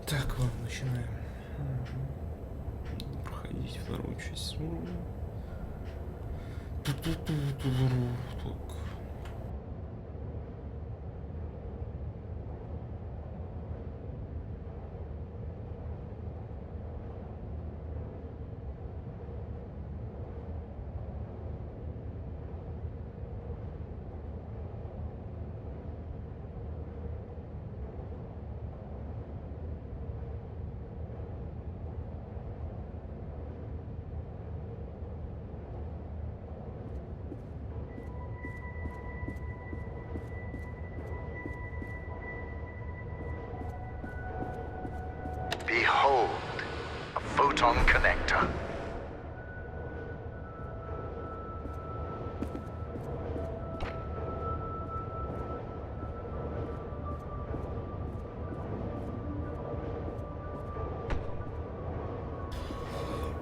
Так, ладно, начинаем. Проходить вторую часть. Так. Behold, a photon connector.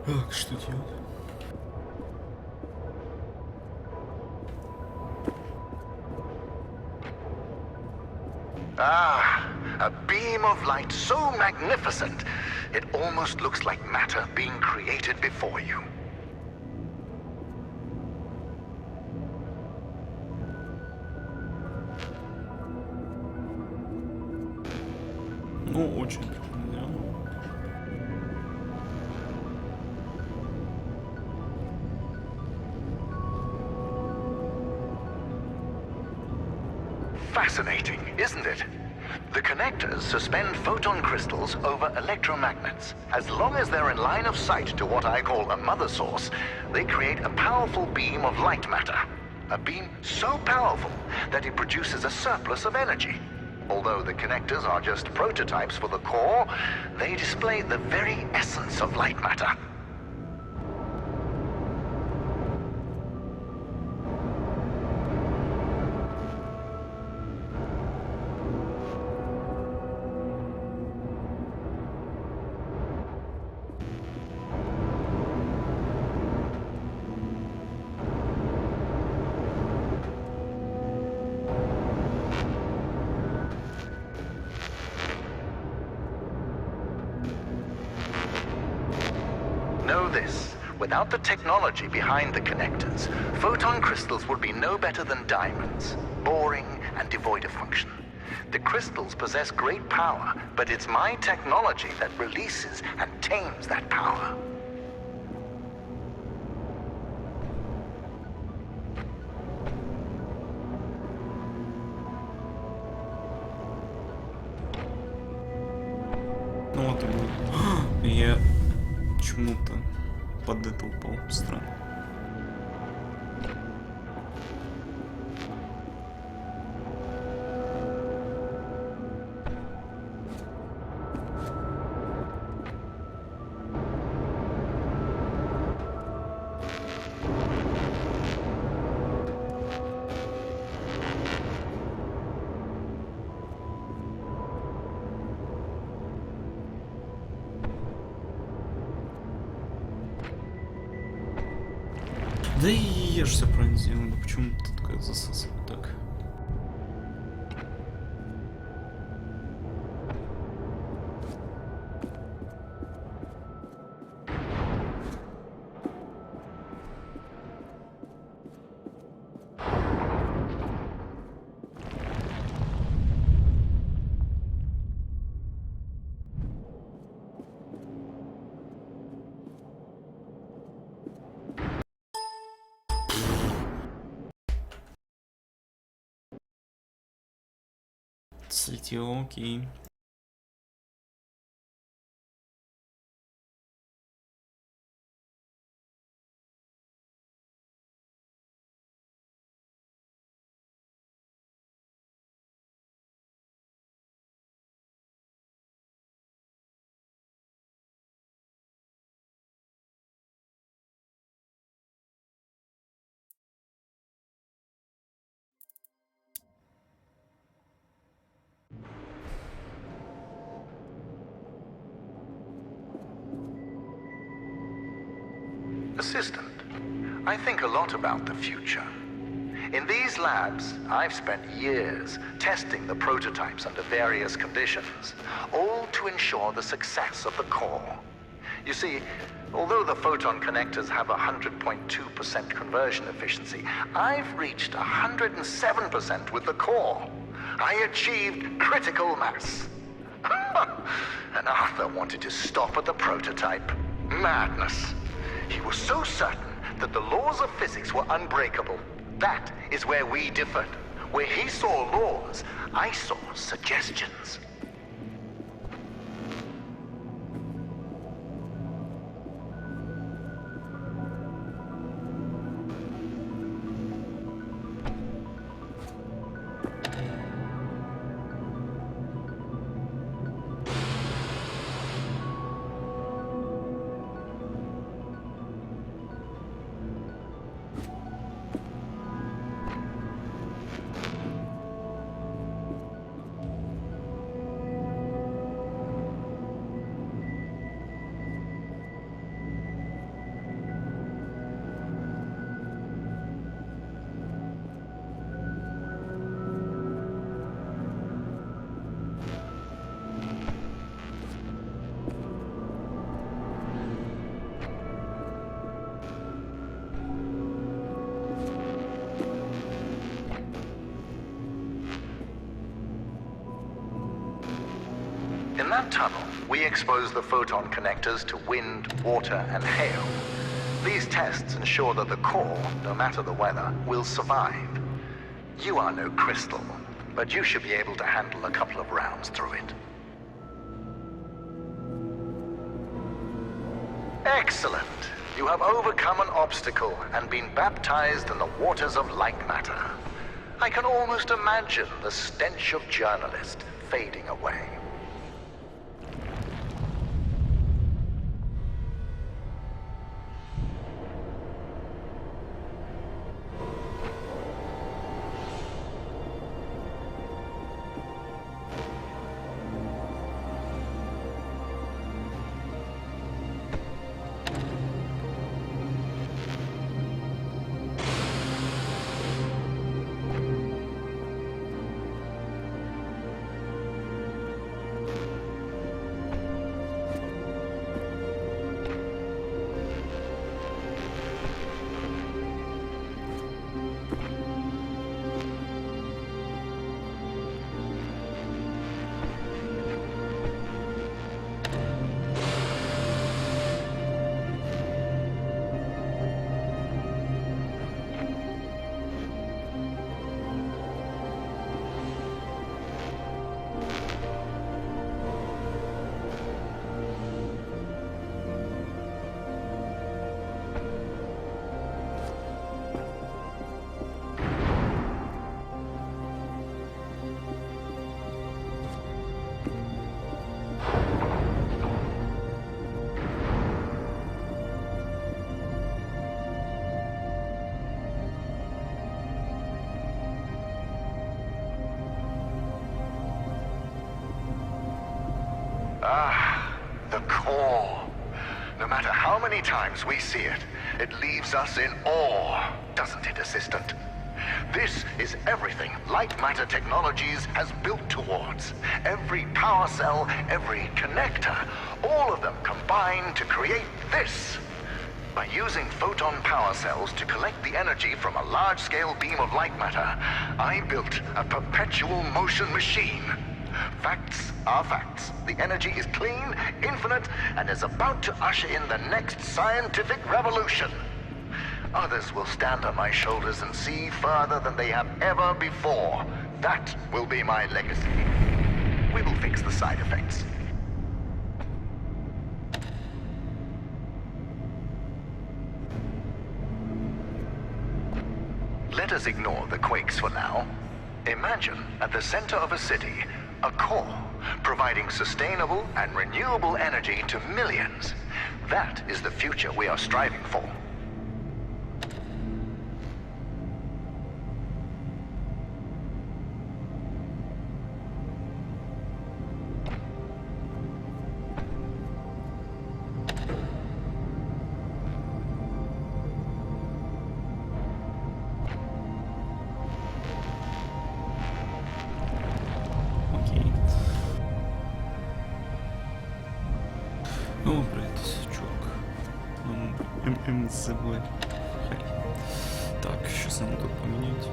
Так, что делать? Ah, a beam of light so magnificent, it almost looks like matter being created before you. Ну, очень прикольно. Fascinating, isn't it? The connectors suspend photon crystals over electromagnets. As long as they're in line of sight to what I call a mother source, they create a powerful beam of light matter. A beam so powerful that it produces a surplus of energy. Although the connectors are just prototypes for the core, they display the very essence of light matter. Know this, without the technology behind the connectors, photon crystals would be no better than diamonds, boring and devoid of function. The crystals possess great power, but it's my technology that releases and tames that power. Ну вот и будет. Я почему-то под это упал. Странно. Да и я же все правильно сделал, но почему ты такая засасывает так? Слетело, окей. Assistant, I think a lot about the future. In these labs, I've spent years testing the prototypes under various conditions, all to ensure the success of the core. You see, although the photon connectors have 100.2% conversion efficiency, I've reached 107% with the core. I achieved critical mass. And Arthur wanted to stop at the prototype. Madness. He was so certain that the laws of physics were unbreakable. That is where we differed. Where he saw laws, I saw suggestions. In that tunnel, we expose the photon connectors to wind, water, and hail. These tests ensure that the core, no matter the weather, will survive. You are no crystal, but you should be able to handle a couple of rounds through it. Excellent! You have overcome an obstacle and been baptized in the waters of like matter. I can almost imagine the stench of journalist fading away. Ah, the core. No matter how many times we see it, it leaves us in awe, doesn't it, Assistant? This is everything Light Matter Technologies has built towards. Every power cell, every connector, all of them combine to create this. By using photon power cells to collect the energy from a large-scale beam of light matter, I built a perpetual motion machine. Facts are facts. The energy is clean, infinite, and is about to usher in the next scientific revolution. Others will stand on my shoulders and see further than they have ever before. That will be my legacy. We will fix the side effects. Let us ignore the quakes for now. Imagine at the center of a city, a core, providing sustainable and renewable energy to millions. That is the future we are striving for. МЗВ. Так, сейчас надо тут поменять.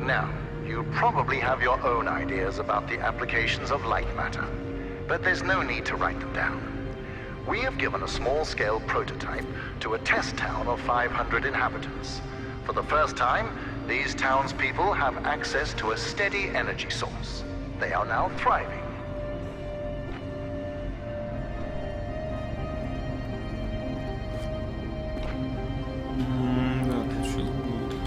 Now, you probably have your own ideas about the applications of light matter, but there's no need to write them down. We have given a small-scale prototype to a test town of 500 inhabitants. For the first time, these townspeople have access to a steady energy source. They are now thriving. Да, тут сейчас будет.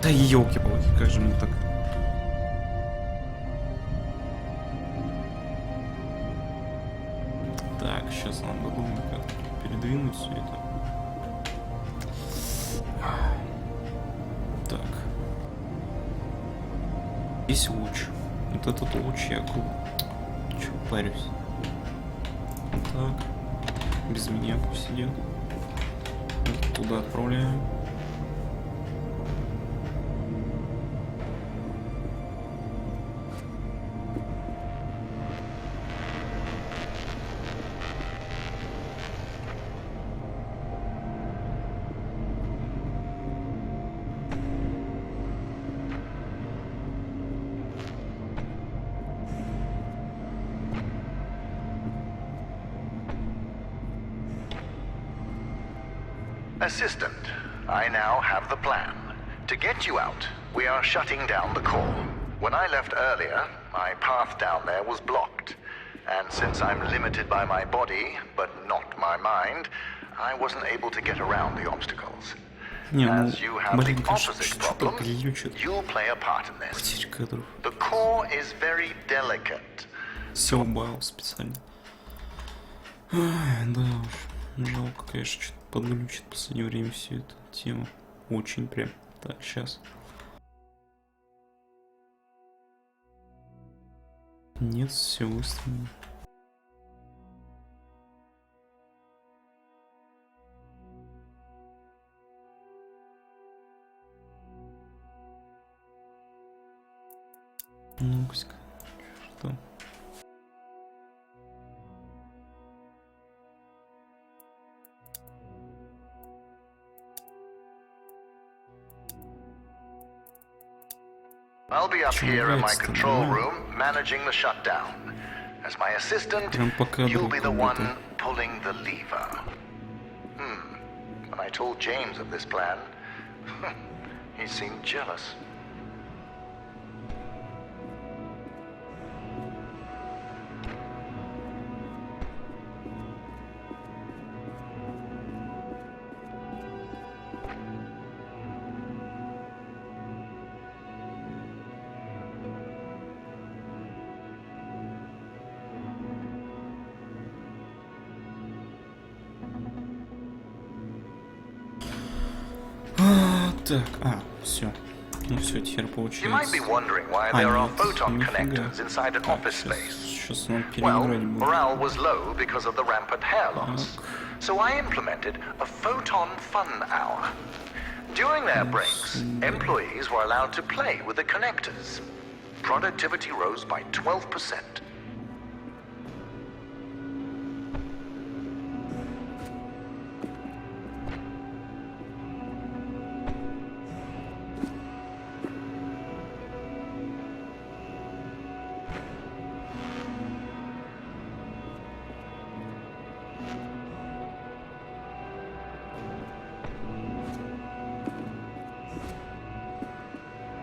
Да елки-палки, как же мы так... Так, сейчас надо думать, как передвинуть все это. Так. Есть луч. Вот этот луч я Чё парюсь? Так. Без меня пусть идет. Вот туда отправляем. Assistant, I now have the plan. To get you out, we are shutting down the core. When I left earlier, my path down there was blocked. And since I'm limited by my body, but not my mind, I wasn't able to get around the obstacles. Не, ну, As you have блин, the конечно, opposite что-то problem, глючит. you'll play a part in this. Потеря кадров. The core is very delicate. Все убавил специально. Ай, да уж. Жалко, конечно, что-то подглючит в последнее время всю эту тему. Очень прям. Так, сейчас. Нет, все выставлено. Ну-ка, что? I'll be up here in my control room managing the shutdown. As my assistant, you'll be the one pulling the lever. When I told James of this plan, he seemed jealous. Так, все. Ну все, теперь You might получается. be wondering why there are нет, photon нифига. connectors inside an office Сейчас, space. сейчас нам Well, переиграть будет. morale was low because of the rampant hair loss. Так. So I implemented a photon fun hour. During their breaks, employees were allowed to play with the connectors. Productivity rose by 12%.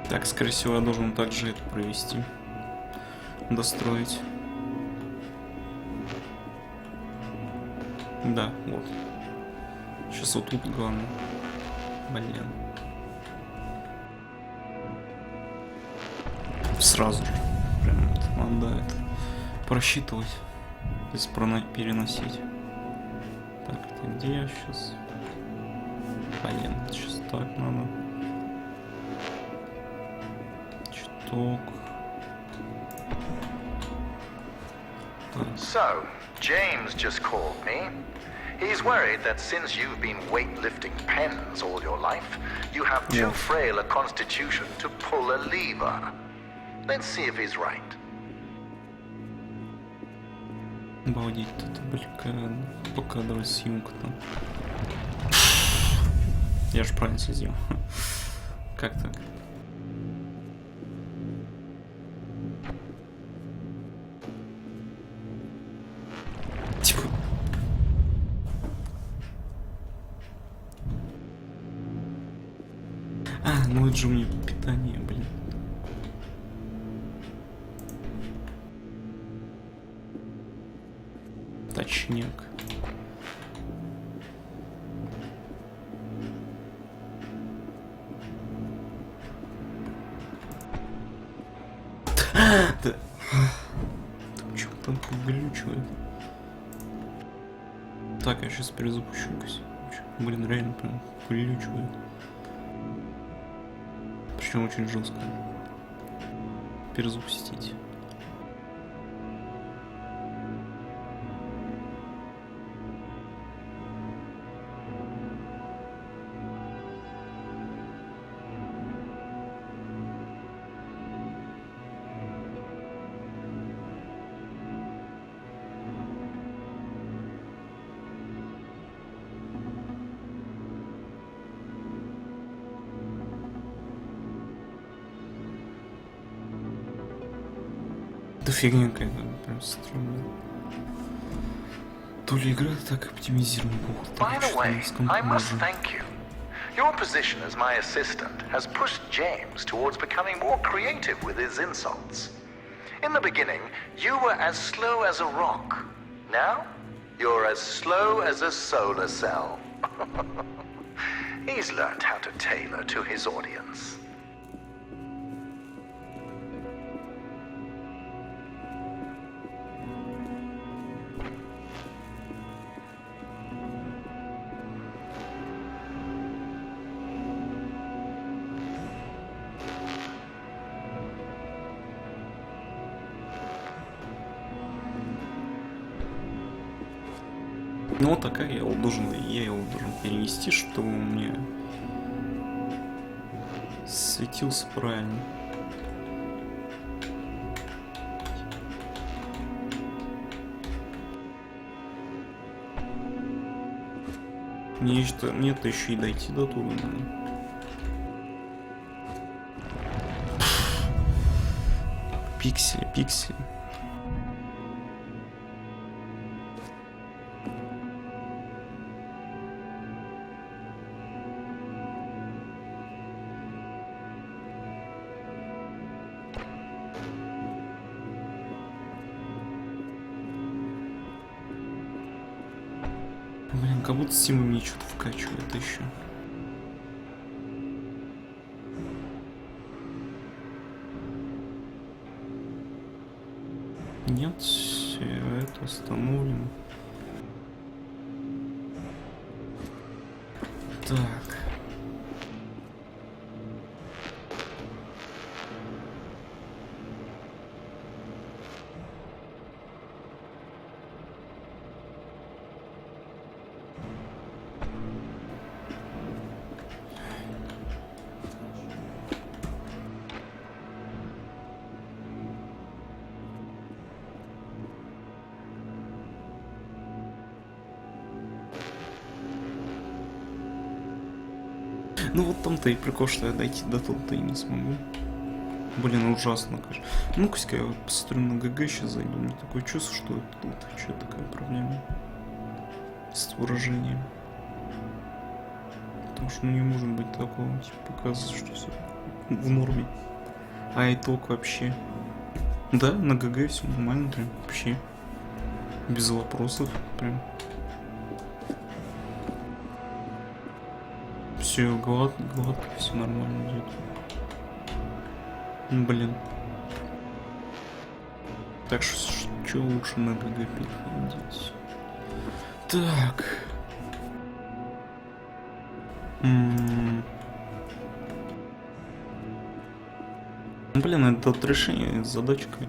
Так, скорее всего, я должен также это провести. Достроить. Да, вот. Сейчас вот тут главное. Блин. Сразу же. Прям это надо это просчитывать. Здесь переносить. Так, это где я сейчас? Блин, сейчас так надо. Чуток. So, James just called me. He's worried that since you've been weightlifting pens all your life, you have too frail a constitution to pull a lever. Let's see if he's right. Обалдеть, тут, блин, покадровая съемка там. Я же правильно все сделал. Как так? Типа... А, ну это же у меня питание, блин. Точняк. Да. Там что-то глючивает. Так, я сейчас перезапущу-кась. Блин, реально прям глючивает. Причем очень жестко. Перезапустить. Да фигня какая-то, прям странная. То ли игра так оптимизирована, By the way, I must thank you. Your position as my assistant has pushed James towards becoming more creative with his insults. In the beginning, you were as slow as a rock. Now, you're as slow as a solar cell. He's learned how to tailor to his audience. Ну вот такая я его должен перенести, чтобы он мне светился правильно. Мне что нет еще и дойти до туда. Пиксели, пиксели. Блин, как будто Стима мне что-то вкачивает еще. Нет, все это остановим. Так. Ну вот там-то и прикол, что я дойти до туда-то и не смогу. Блин, ужасно, конечно. Ну-ка, я вот посмотрю на ГГ, сейчас зайду. У меня такое чувство, что это тут что такая проблема с выражением. Потому что ну, не может быть такого, типа, показывать, что все в норме. А итог вообще. Да, на ГГ все нормально, прям вообще. Без вопросов, прям. все гладко, все нормально идет. Блин. Так что лучше на ГГ переходить? Так. Блин, это вот решение, задачка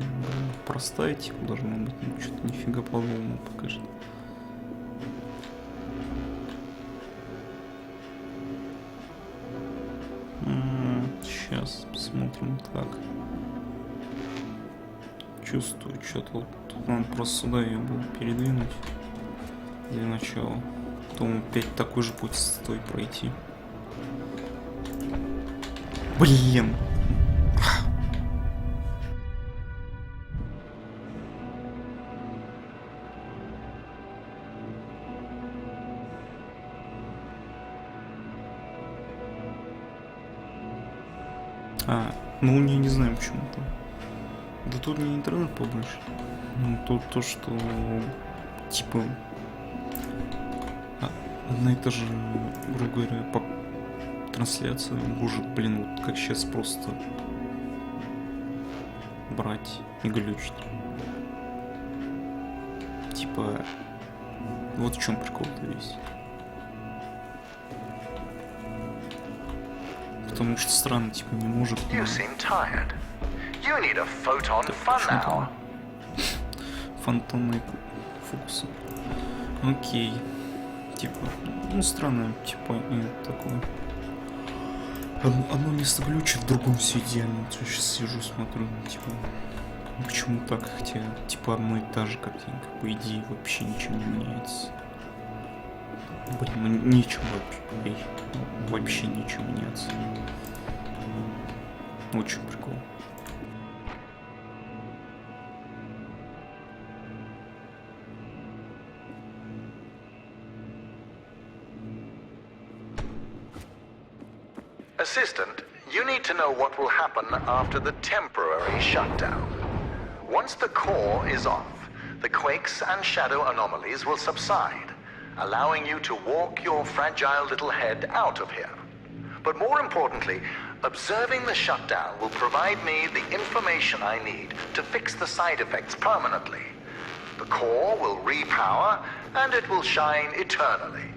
простая, типа, должна быть, ну, что-то нифига подобного покажет. Сейчас посмотрим. Так. Чувствую, что-то вот тут надо просто сюда ее было передвинуть для начала. Потом опять такой же путь стой пройти. Блин! Ну я не знаю почему-то. Да тут не интернет побольше. Ну тут то, что типа одна и та же, грубо говоря, по трансляции может, блин, вот как сейчас просто брать и глючить. Типа вот в чем прикол-то весь. Потому что странно, типа, не может. Фантомные фокусы. Окей. Типа, ну странно, типа, и такое. Одно место глючит, в другом все идеально. Я сейчас сижу, смотрю, типа, почему так, хотя, типа, одно и та же картинка, по идее, вообще ничего не меняется. Блин, ну ничего вообще ничего меняется. Очень прикол. Assistant, you need to know what will happen after the temporary shutdown. Once the core is off, the quakes and shadow anomalies will subside, allowing you to walk your fragile little head out of here. But more importantly, observing the shutdown will provide me the information I need to fix the side effects permanently. The core will repower, and it will shine eternally.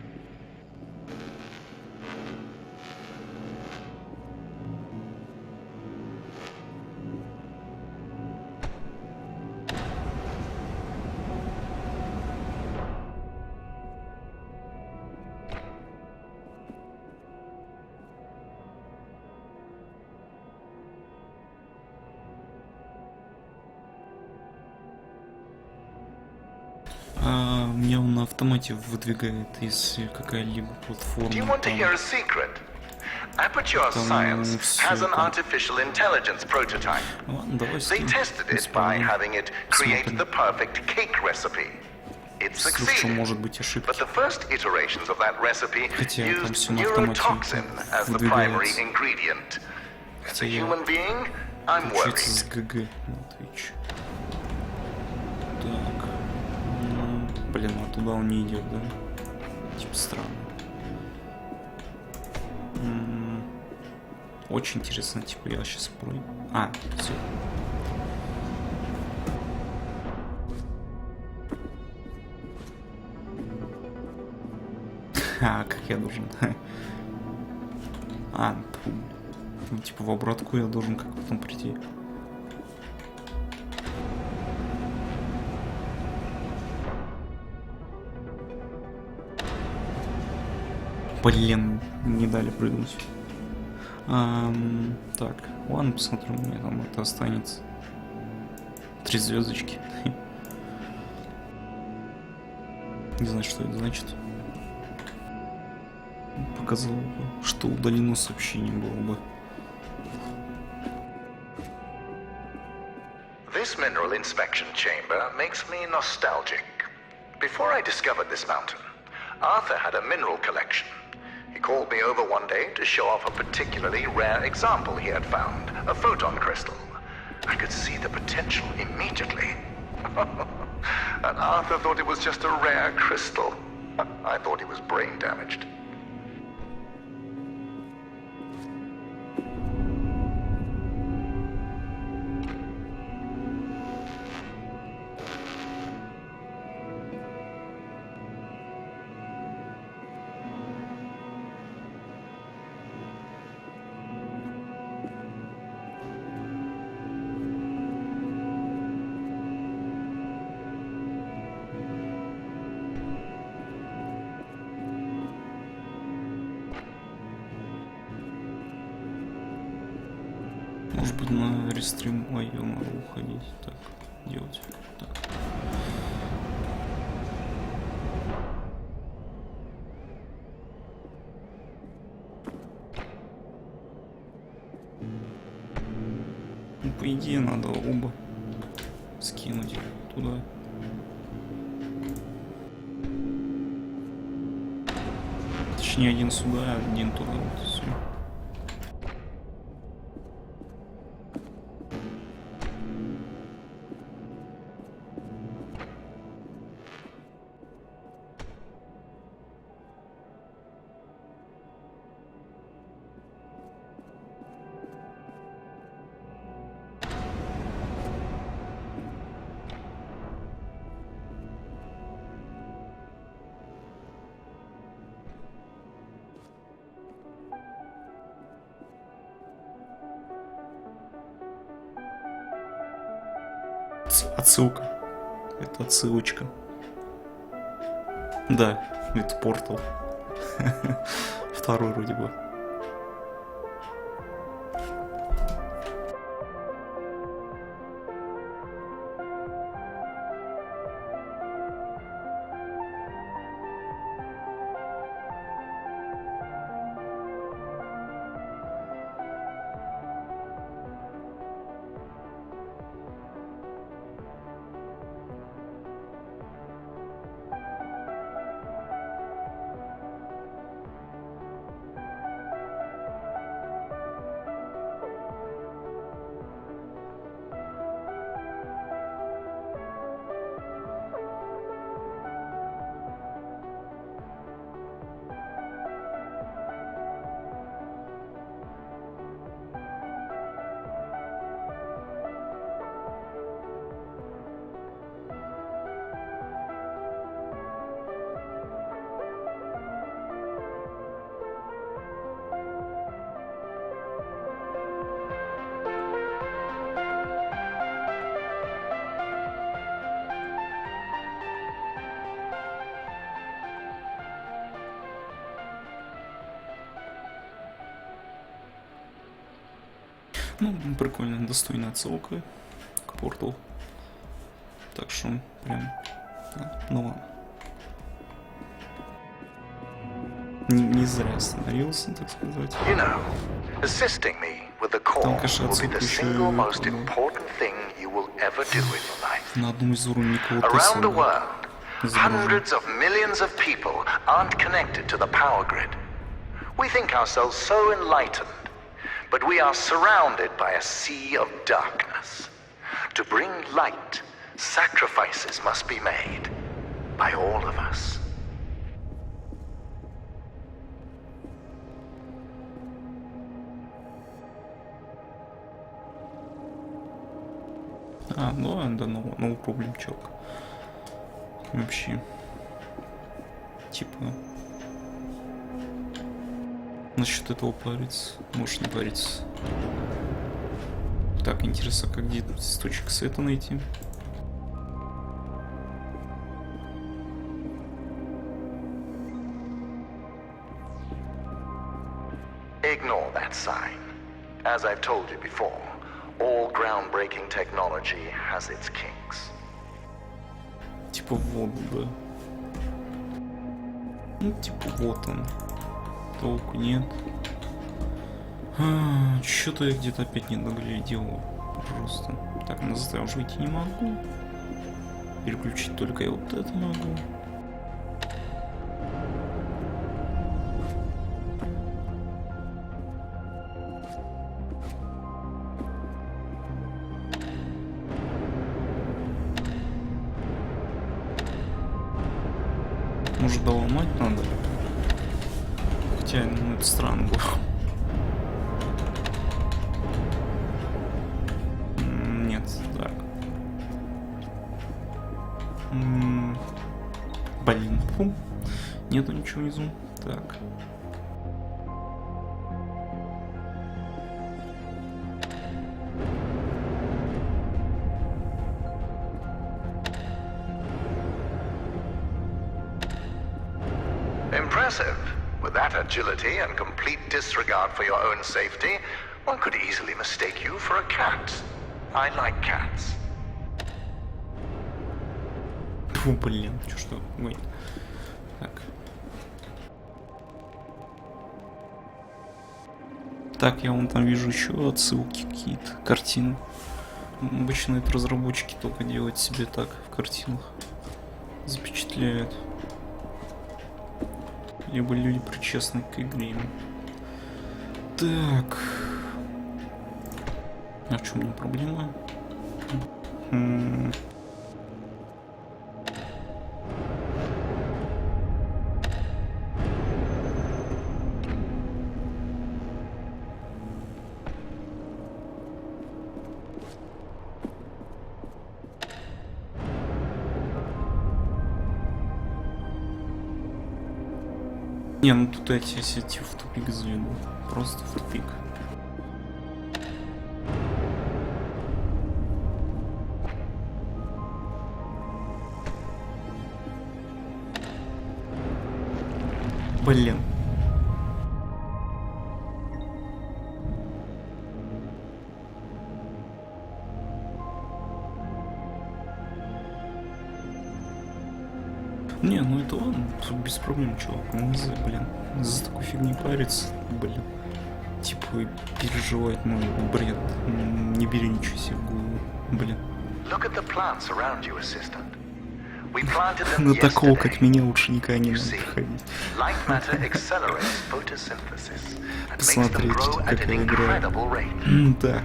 Мне он на автомате выдвигает, если какая-либо платформа. Do you want to hear a secret? Aperture Science has an artificial intelligence prototype. They tested it by having it create the perfect cake recipe. It succeeded, but the first iterations of that recipe used neurotoxin as the primary ingredient. As a human being, I'm worried. Блин, а туда он не идет, да? Типа странно. Очень интересно, типа я сейчас пройду. Все. Как я должен? Ну, типа в обратку я должен как потом прийти. Блин, не дали прыгнуть. Так, ладно, посмотрим, у меня там это останется. 3 звездочки. Не знаю, что это значит. Показал бы, что удалено сообщение было бы. This mineral inspection chamber makes me nostalgic. Before I discovered this mountain, Arthur had a mineral collection. He called me over one day to show off a particularly rare example he had found, a photon crystal. I could see the potential immediately. And Arthur thought it was just a rare crystal. I thought he was brain damaged. Может быть, на рестрим мою надо уходить. Так, делать. Так. Ну, по идее, надо оба скинуть туда. Точнее, один сюда, один туда. Вот, все. Отсылка. Это отсылочка. Да, это портал. Второй вроде бы. Ну, прикольно, достойная отсылка к порталу. Так что, прям, ну ладно. Не зря остановился, так сказать. You know, assisting me with the call will be the single most important thing you will ever do in your life. На одном из уровников Around the world, hundreds of millions of people aren't connected to the power grid. We think ourselves so enlightened, but we are surrounded by a sea of darkness. To bring light, sacrifices must be made by all of us. Ну да, no problem, чувак. Вообще. Типа. Насчет этого париться. Можешь не париться. Так, интересно, как где источник света найти? Ignore that sign. As I've told you before, all groundbreaking technology has its kinks. Типа вот, да. Ну, типа вот он. Толку нет. Что-то я где-то опять не доглядел. Просто. Так, назад я уже выйти не могу. Переключить только я вот это могу. Может, доломать надо? Хотя, ну, это странно было. Нет, так. Блин, фу. Нету ничего внизу. Так. Impressive. With that agility and complete disregard for your own safety, One could easily mistake you for a cat. I like cats. Фу, блин, что? Ой. Так. Так, я вон там вижу еще отсылки какие-то, картины. Обычно это разработчики только делают себе так в картинах. Запечатляют. Либо люди причастны к игре. Так. А в чем у меня проблема? Не, ну тут эти сети в тупик заведу. Просто в тупик. Блин. Не, ну это ладно, тут без проблем, чувак. Ну, блин, за такой фигни париться, блин. Типа переживать, ну, бред. Не бери ничего себе в голову, блин. На такого, как меня, лучше никогда не надо проходить. Посмотреть, как я играю. Так.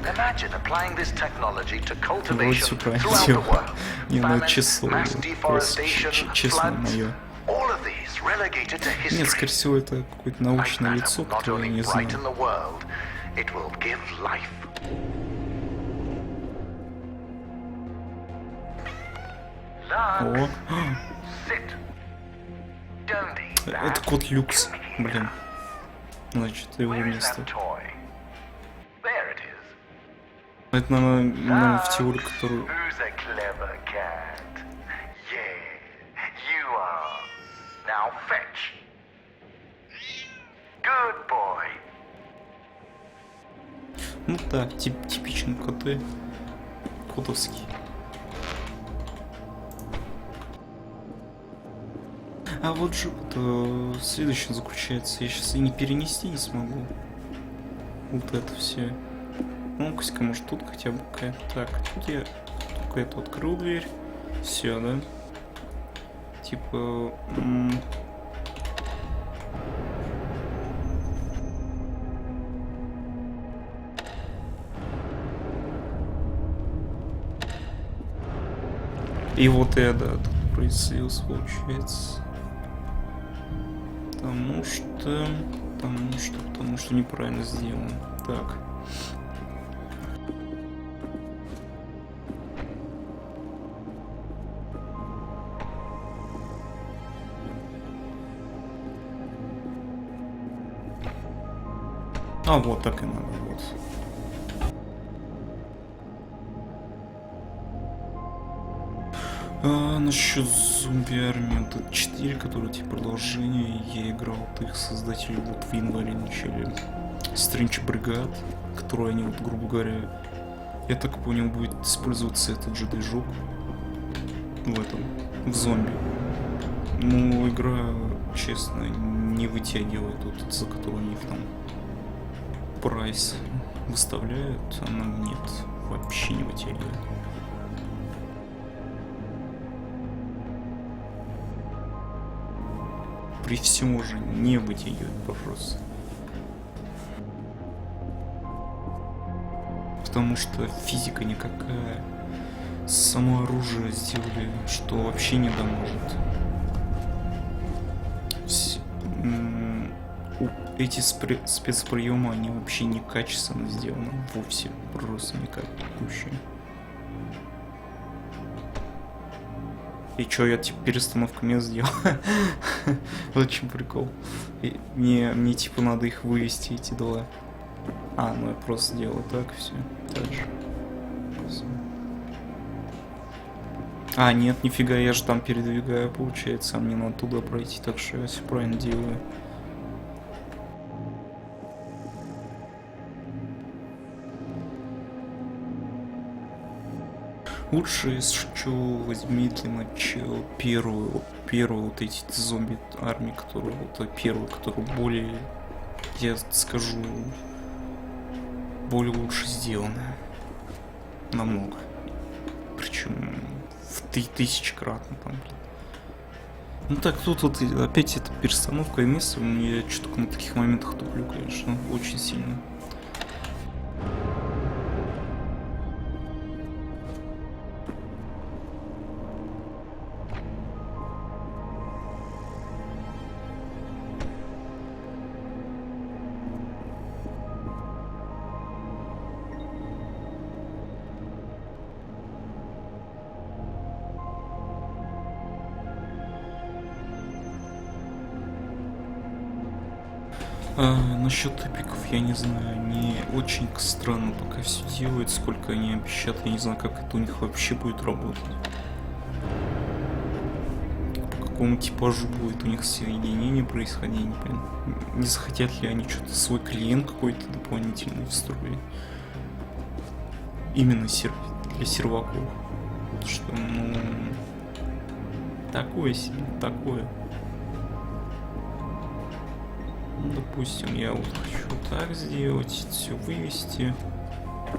Вроде все правильно делаю. Не, ну это число. Просто честно мое. Нет, скорее всего, это какое-то научное лицо, которое я не знаю. О, это кот Люкс, блин. Значит, его место. Это, наверное, в теории, которую... Ну так, типичный коты. Котовский. А вот же в следующем заключается. Я сейчас и не перенести не смогу. Вот это все. Ну-ка, может тут хотя бы какая-то. Так, тут я только это открыл дверь. Все, да? Типа... И вот я, да, тут происходился, получается. Потому что неправильно сделано. Так. А вот так и надо, вот. Насчет зомби-армии, вот это 4, которые типа продолжение, я играл от их создателей вот в январе начали Strange Brigade, которую они вот, грубо говоря, я так понял, будет использоваться этот же движок в зомби. Ну, игра, честно, не вытягивает вот, за которую они там прайс выставляют, она нет, вообще не вытягивает. При всем уже не вытягивает просто. Потому что физика никакая. Само оружие сделали, что вообще не доможет. Эти спецприемы, они вообще некачественно сделаны. Вовсе. Просто никак текущие. И чё, я типа перестановку мест сделал? Вот чем прикол. Мне типа надо их вывести, эти два. А, ну я просто делаю так, все. Так же. А, нет, нифига, я же там передвигаю, получается, а мне надо туда пройти, так что я все правильно делаю. Лучше, если что, возьми для начала первую вот эти зомби армии, которые вот первую, которая более, я скажу, более лучше сделанная. Намного. Причем в 3000-кратно там, блин. Ну так, тут вот опять эта перестановка места, я что-то на таких моментах туплю, конечно, очень сильно. Насчет эпиков, я не знаю, они очень странно пока все делают, сколько они обещают, я не знаю, как это у них вообще будет работать. По какому типажу будет у них соединение происходить, блин. Не захотят ли они что-то свой клиент какой-то дополнительный встроить? Именно для серваков. Что, ну, такое себе, такое. Допустим, я вот хочу так сделать, все вывести.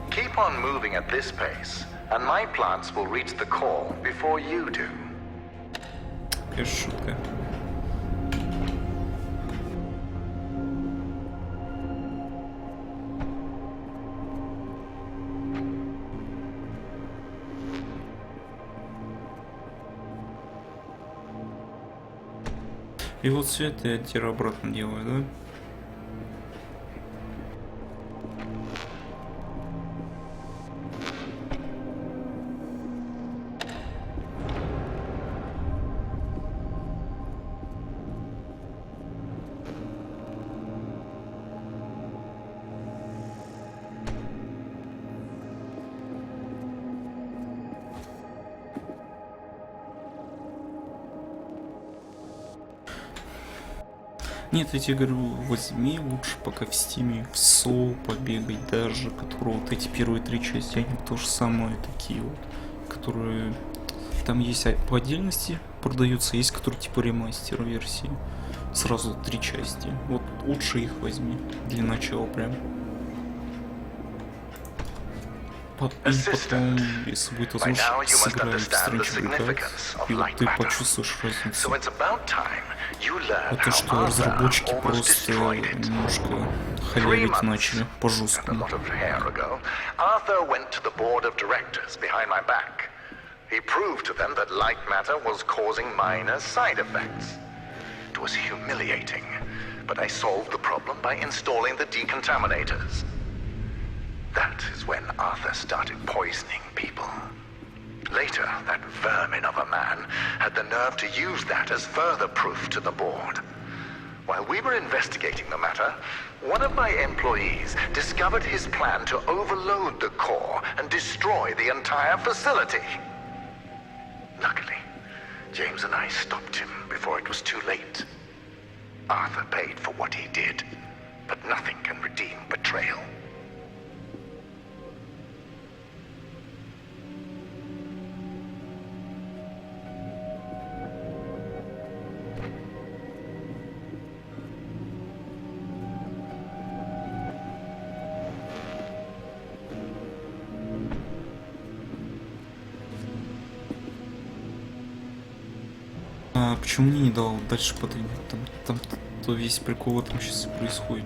Keep on moving at this pace, and my plants will reach the core before you do. Какая шутка. И вот все это я теперь обратно делаю, да? Нет, я тебе говорю, возьми лучше пока в стиме в Соул побегать даже, которые вот эти первые 3 части, они то же самое такие вот, которые там есть по отдельности продаются, есть которые типа ремастер версии. Сразу 3 части. Вот лучше их возьми для начала прям. Потом, если будет возможность, сыграй в Strange Brigade, и вот ты почувствуешь разницу. А то, что разработчики просто немножко халявить начали по-жесткому. He proved to them that light matter was causing minor side effects. It was humiliating, but I solved the problem by installing the decontaminators. That is when Arthur started poisoning people. Later, that vermin of a man had the nerve to use that as further proof to the board. While we were investigating the matter, one of my employees discovered his plan to overload the core and destroy the entire facility. Luckily, James and I stopped him before it was too late. Arthur paid for what he did, but nothing can redeem betrayal. А почему мне не дал дальше подвинуть? Там то весь прикол в этом сейчас происходит.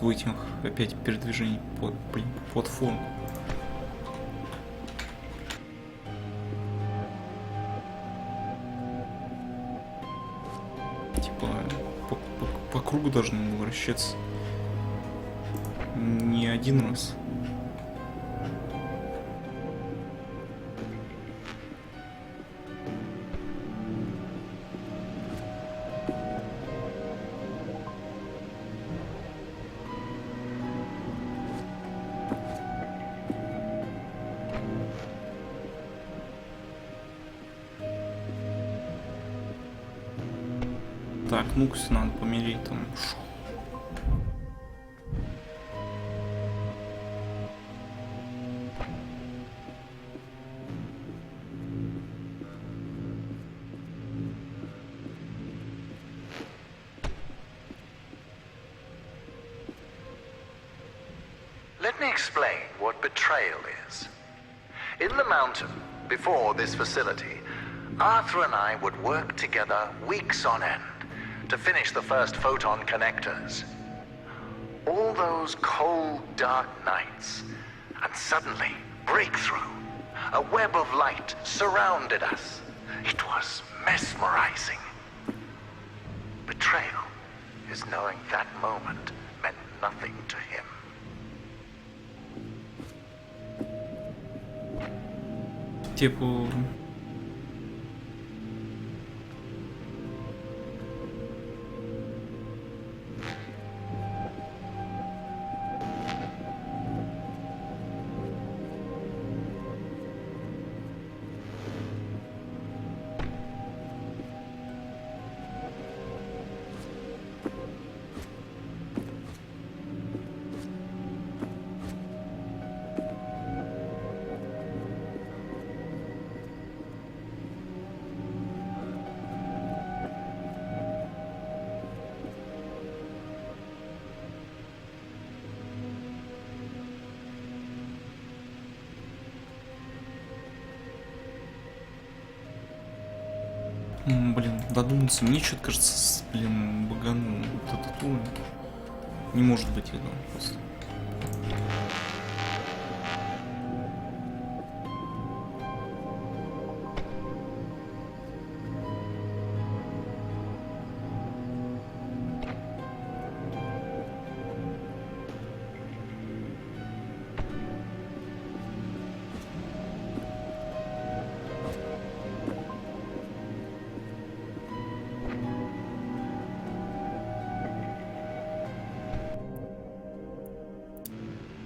В этих опять передвижений по платформ. Типа по кругу должны вращаться. Не один раз. Так, ну-ка, надо померить там. me explain what betrayal is. In the mountain, before this facility, Arthur and I would work together weeks on end to finish the first photon connectors. All those cold, dark nights, and suddenly, breakthrough. A web of light surrounded us. It was mesmerizing. Betrayal is knowing that moment meant nothing to him. Типа... Блин, додуматься, мне что-то кажется, блин, багану вот этот уровень. Не может быть этого просто.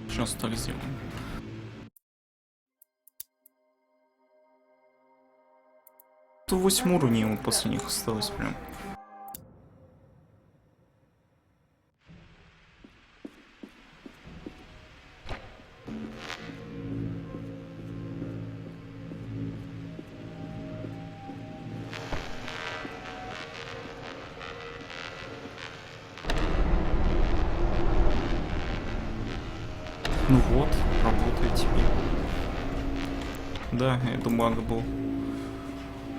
Сейчас так сделаем. То 8 уровней ему последних осталось прям. Ну вот, работает теперь. Да, это баг был.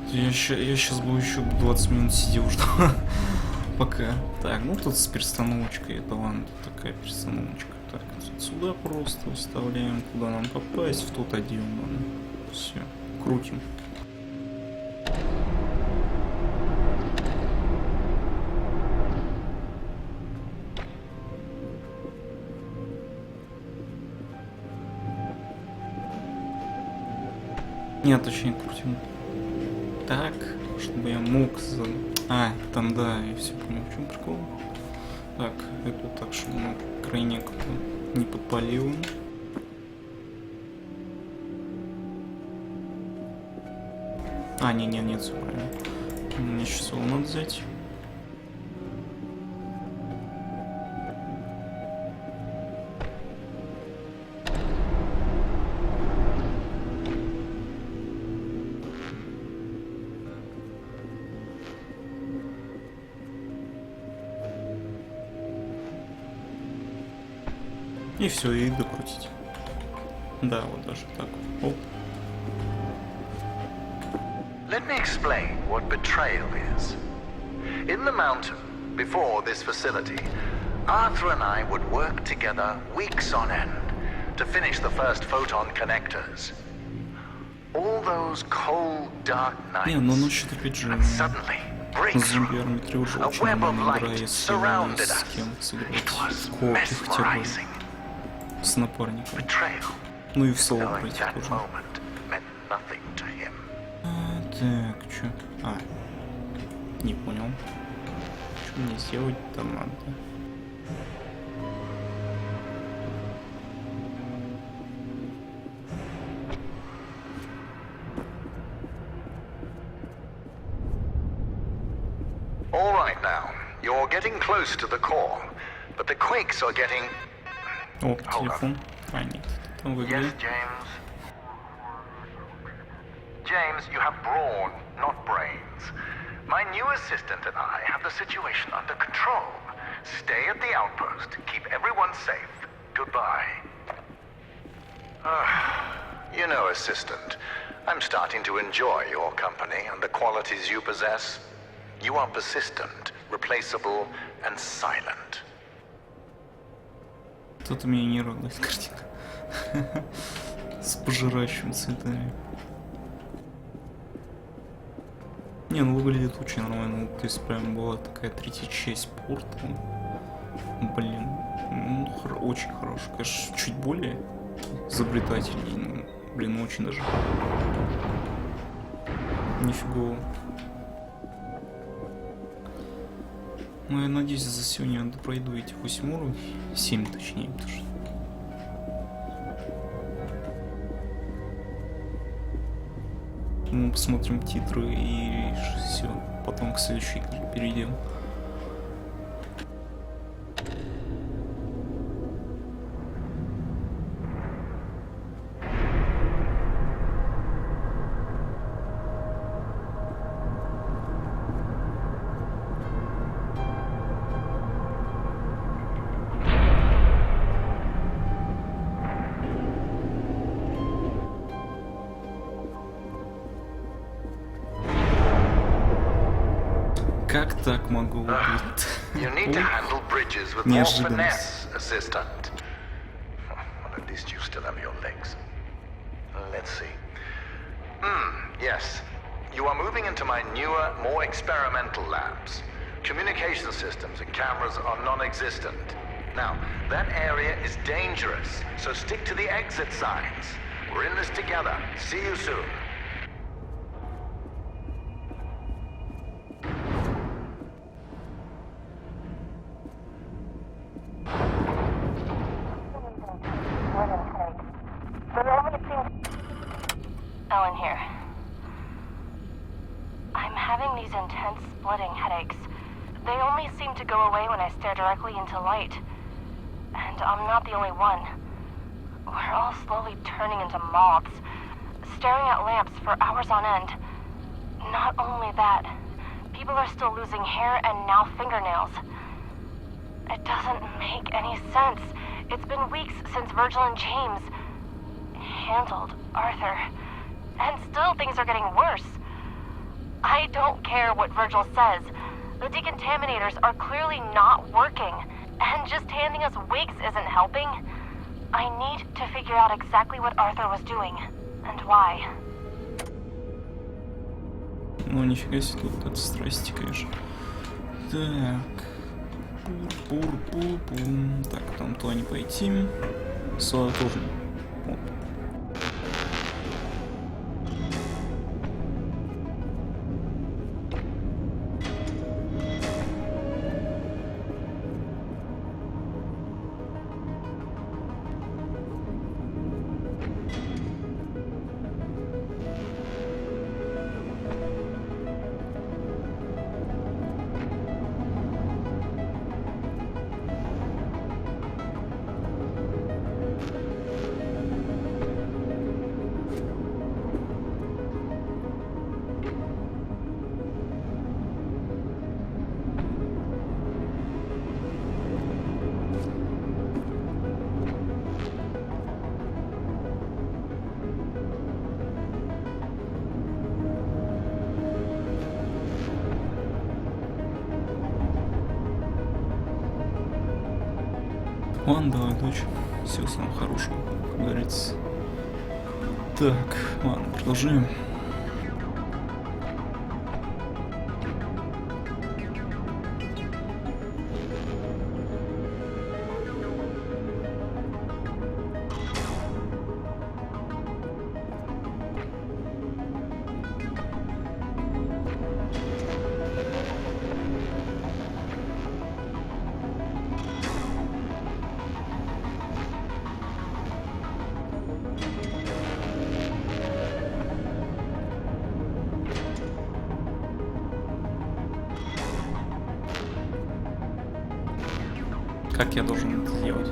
Я сейчас бы еще 20 минут сидел, что пока. Так, ну тут с перестановочкой, это ладно, тут такая перестановочка. Так, сюда просто вставляем, куда нам попасть, в тот отдел. Все, крутим. Нет, точнее крутим. Так, чтобы я мог... А, там да, я все понял, в чем прикол. Так, это так, чтобы он крайне не подпалил. А, нет, все правильно. Мне сейчас его надо взять. И все, и докрутить. Да, вот даже так. Оп. Let me explain what betrayal is. In the mountain, before this facility, Arthur and I would work together weeks on end to finish the first photon connectors. All those cold, dark nights, and suddenly, breakthrough. A web of light surrounded us. It was mesmerizing. С напарником. Betrayal. Ну и в соло пройти тоже. Так, чё? А, не понял. Что мне сделать-то надо? All right now, you're getting close to the core, but the quakes are getting... О, телефон. А, нет, там выглядит. Yes, James. James, you have brawn, not brains. My new assistant and I have the situation under control. Stay at the outpost. Keep everyone safe. Goodbye. You know, assistant, I'm starting to enjoy your company and the qualities you possess. You are persistent, replaceable, and silent. Тут меня не радует картинка. С пожирающими цветами. Не, ну выглядит очень нормально. То есть прям была такая третья часть порта. Блин, ну, очень хорошо. Конечно, чуть более изобретательнее, но, блин, очень даже. Нифигово. Ну, я надеюсь, за сегодня я пройду эти 8 уровней. 7 точнее, потому что... Мы посмотрим титры и все. Потом к следующей игре перейдем. Как так могу убить? You need to handle bridges with more finesse, assistant. Well, at least you still have your legs. Let's see. Yes. You are moving into my newer, more experimental labs. Communication systems and cameras are non-existent. Now, that area is dangerous, so stick to the exit signs. We're in this together. See you soon. Ellen here. I'm having these intense splitting headaches. They only seem to go away when I stare directly into light. And I'm not the only one. We're all slowly turning into moths, staring at lamps for hours on end. Not only that, people are still losing hair and now fingernails. It doesn't make any sense. It's been weeks since Virgil and James handled Arthur. And still things are getting worse. I don't care what Virgil says. The decontaminators are clearly not working. And just handing us wigs isn't helping. I need to figure out exactly what Arthur was doing. And why. Ну, нифига себе, тут это страсти, конечно. Так. Пур-пур-пур-пум. Так, там туда не пойти. Сюда тоже. Оп. Ладно, давай, дочь. Всего самого хорошего, как говорится. Так, ладно, продолжаем. Как я должен это сделать?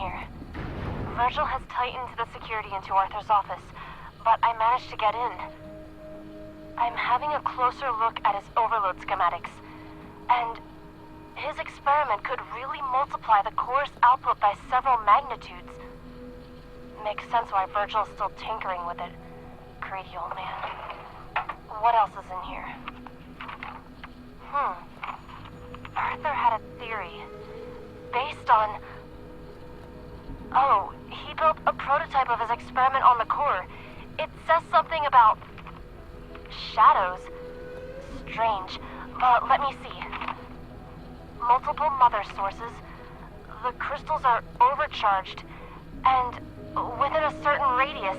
here. Virgil has tightened the security into Arthur's office, but I managed to get in. I'm having a closer look at his overload schematics, and his experiment could really multiply the core's output by several magnitudes. Makes sense why Virgil's still tinkering with it. Greedy old man. What else is in here? Arthur had a theory. Based on... Oh, he built a prototype of his experiment on the core. It says something about... shadows. Strange, but let me see. Multiple mother sources. The crystals are overcharged, and within a certain radius,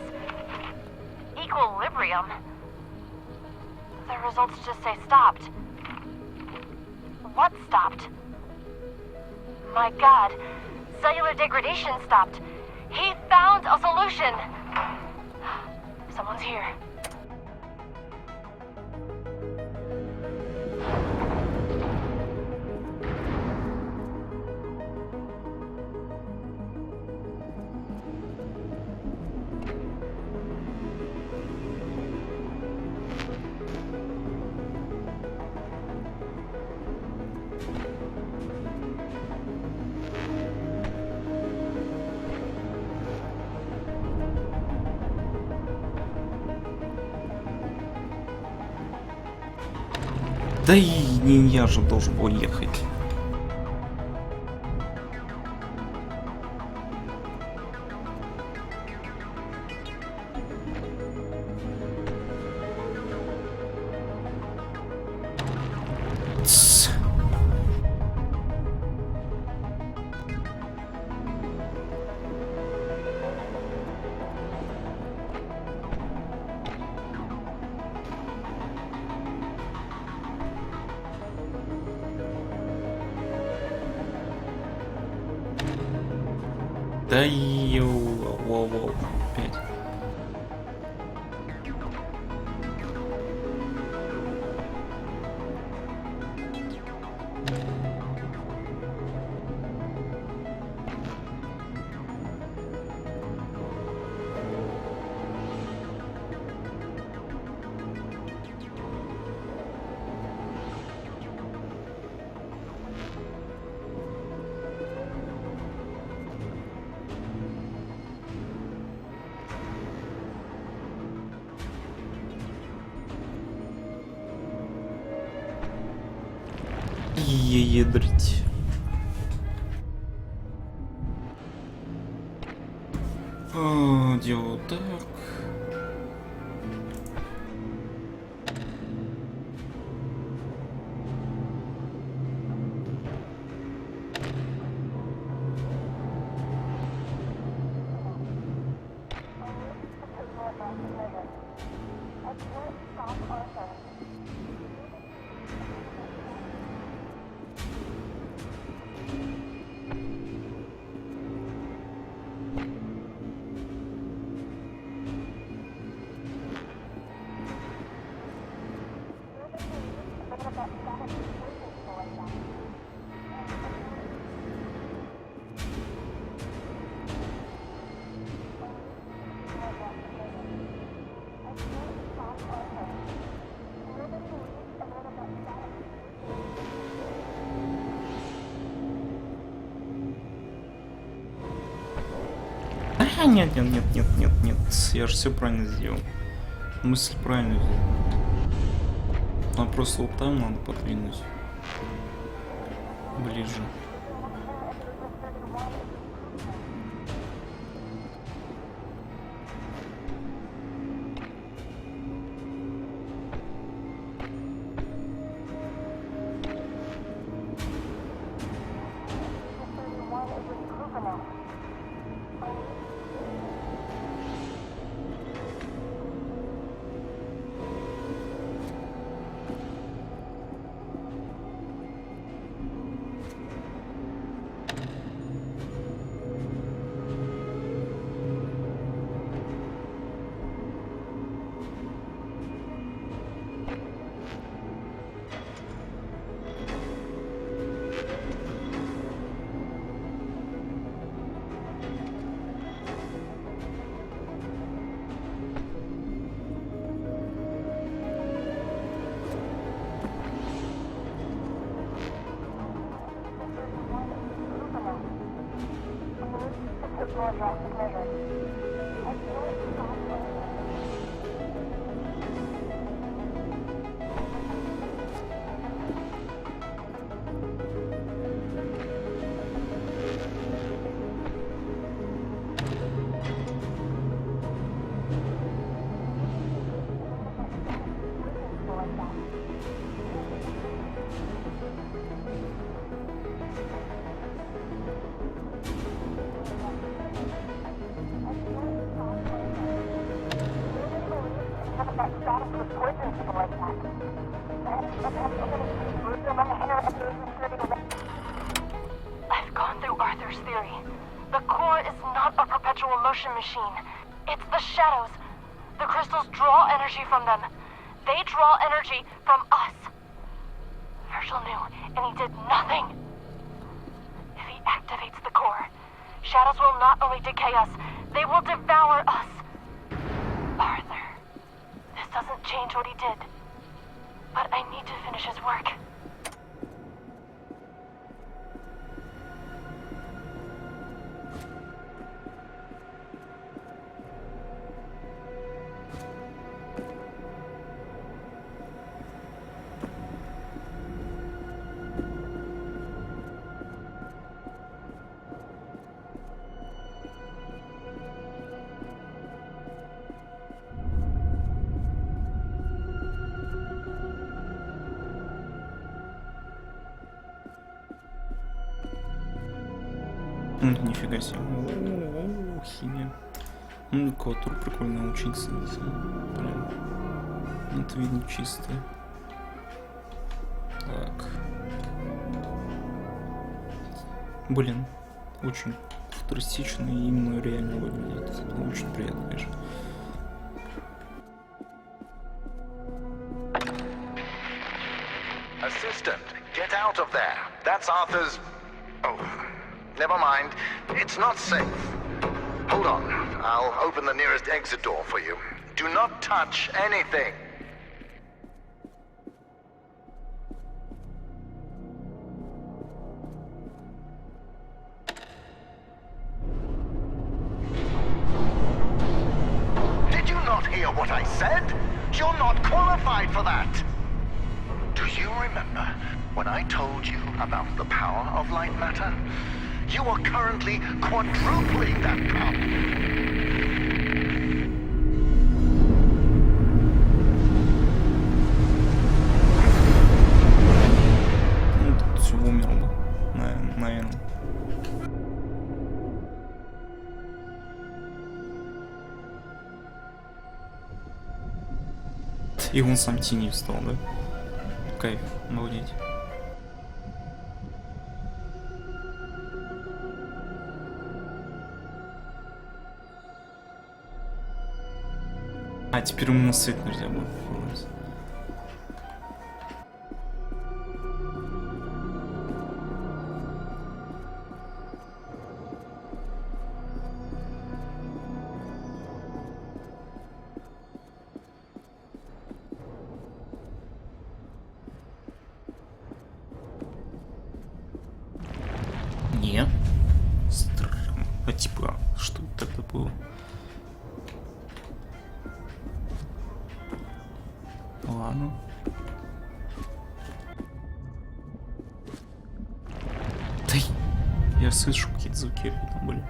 equilibrium. The results just say stopped. What stopped? My God, cellular degradation stopped. He found a solution. Someone's here. Да и не я же должен был ехать. Тс. Да воу, опять. Ядрить. Делаю так. Нет, я же все правильно сделал. Мысль правильно сделал. Нам просто вот там надо подвинуть. Ближе. more drastic measures. I've gone through Arthur's theory. The core is not a perpetual motion machine. It's the shadows. The crystals draw energy from them. They draw energy from us. Herschel knew, and he did nothing. If he activates the core, shadows will not only decay us, they will devour us. Arthur, this doesn't change what he did. But I need to finish his work. Нифига себе. О, химия. Ну, клавиатура прикольная, учиться. Блин. Это видно чистое. Так. Блин. Очень футуристично и именно реально выглядит. Очень приятно, конечно. Assistant, get out of there. That's Arthur's... Oh, never mind. It's not safe. Hold on. I'll open the nearest exit door for you. Do not touch anything. Did you not hear what I said? You're not qualified for that. Do you remember when I told you about the power of light matter? You are currently quadrupling that power. Все умерло, наверное. И он сам тенью стал, да? Кайф, обалдеть. А, теперь ему на свет нельзя будет. Не. Странно. А типа, что это тогда было? Ладно. Да я слышу какие-то звуки там были.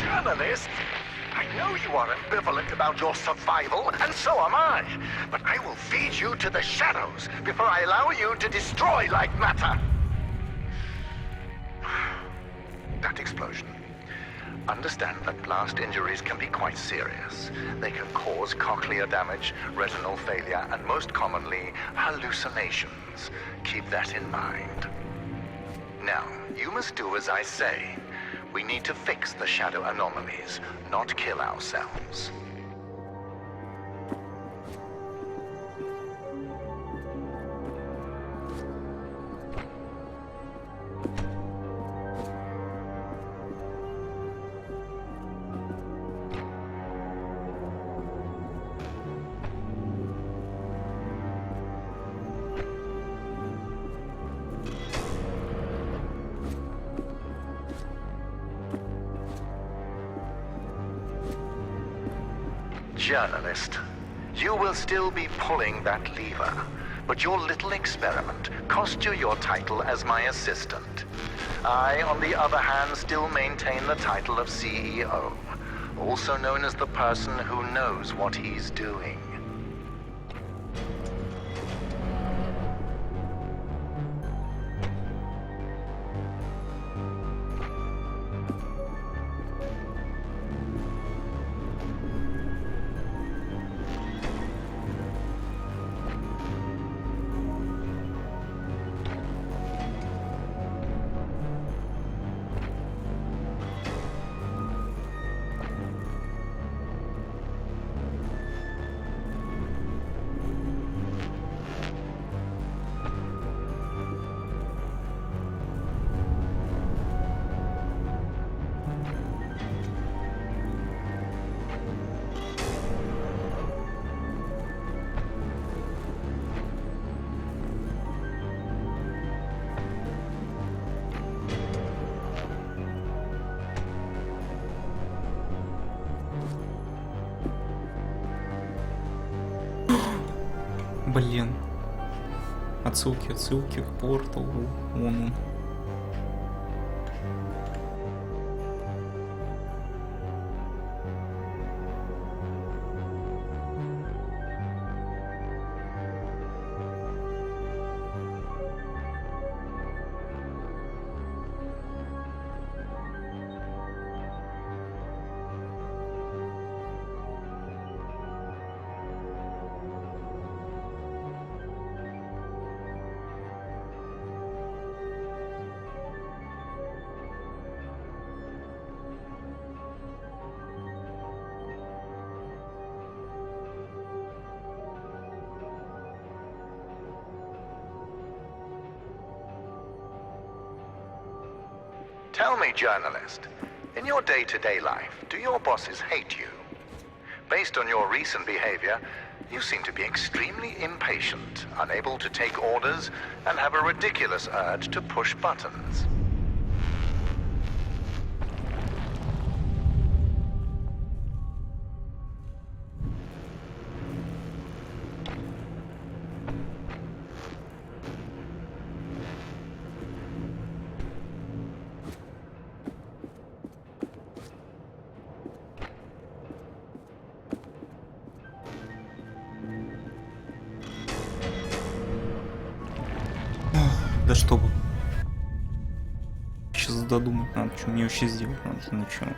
Journalist, I know you are ambivalent about your survival, and so am I. But I will feed you to the shadows before I allow you to destroy light matter. That explosion. Understand that blast injuries can be quite serious. They can cause cochlear damage, retinal failure, and most commonly, hallucinations. Keep that in mind. Now, you must do as I say. We need to fix the shadow anomalies, not kill ourselves. Journalist, you will still be pulling that lever, but your little experiment cost you your title as my assistant. I, on the other hand, still maintain the title of CEO, also known as the person who knows what he's doing. Блин. Отсылки к порталу. Вон он. Tell me, journalist, in your day-to-day life, do your bosses hate you? Based on your recent behavior, you seem to be extremely impatient, unable to take orders, and have a ridiculous urge to push buttons. Да чтобы. Сейчас додумать надо, что мне вообще сделать надо сначала.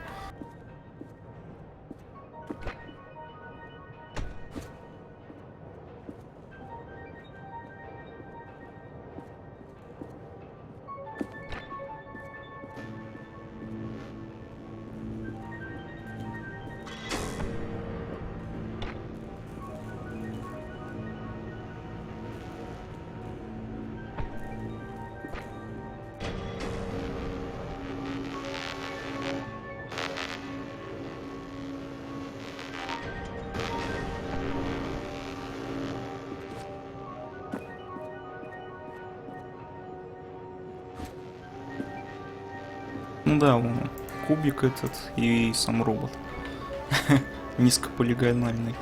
Ну да, вон кубик этот и сам робот. Низкополигональный.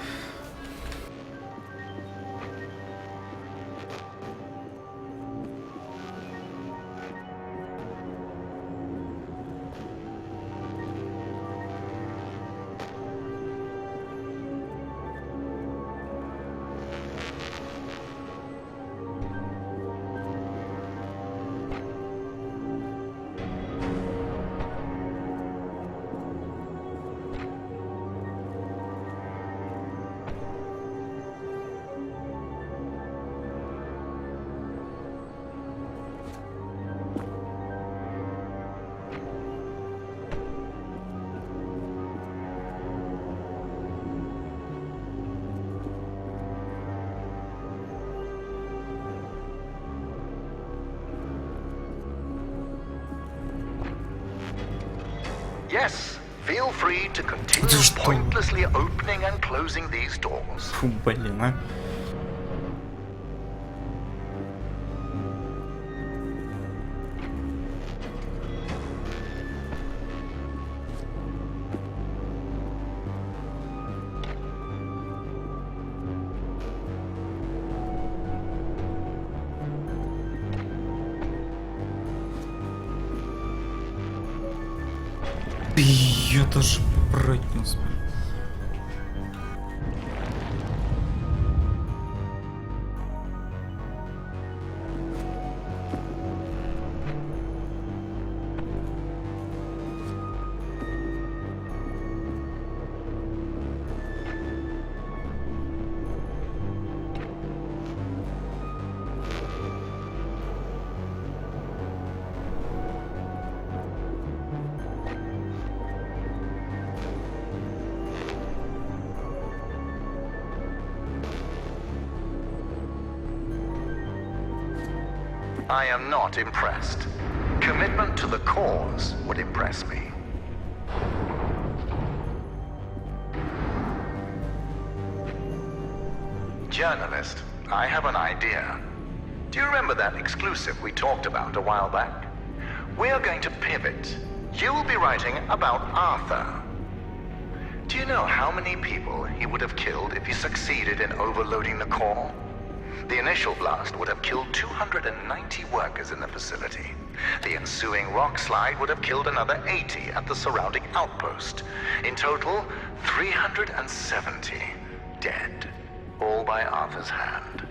Yes, feel free to continue pointlessly opening and closing these doors. Фу, блин, а. Я даже брать не успел. I am not impressed. Commitment to the cause would impress me. Journalist, I have an idea. Do you remember that exclusive we talked about a while back? We are going to pivot. You will be writing about Arthur. Do you know how many people he would have killed if he succeeded in overloading the core? The initial blast would have killed 290 workers in the facility. The ensuing rock slide would have killed another 80 at the surrounding outpost. In total, 370 dead, all by Arthur's hand.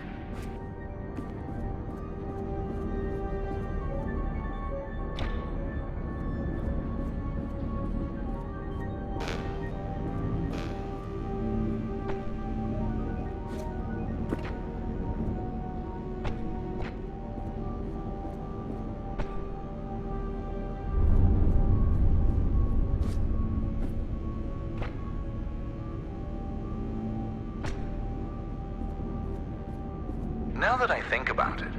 Now that I think about it,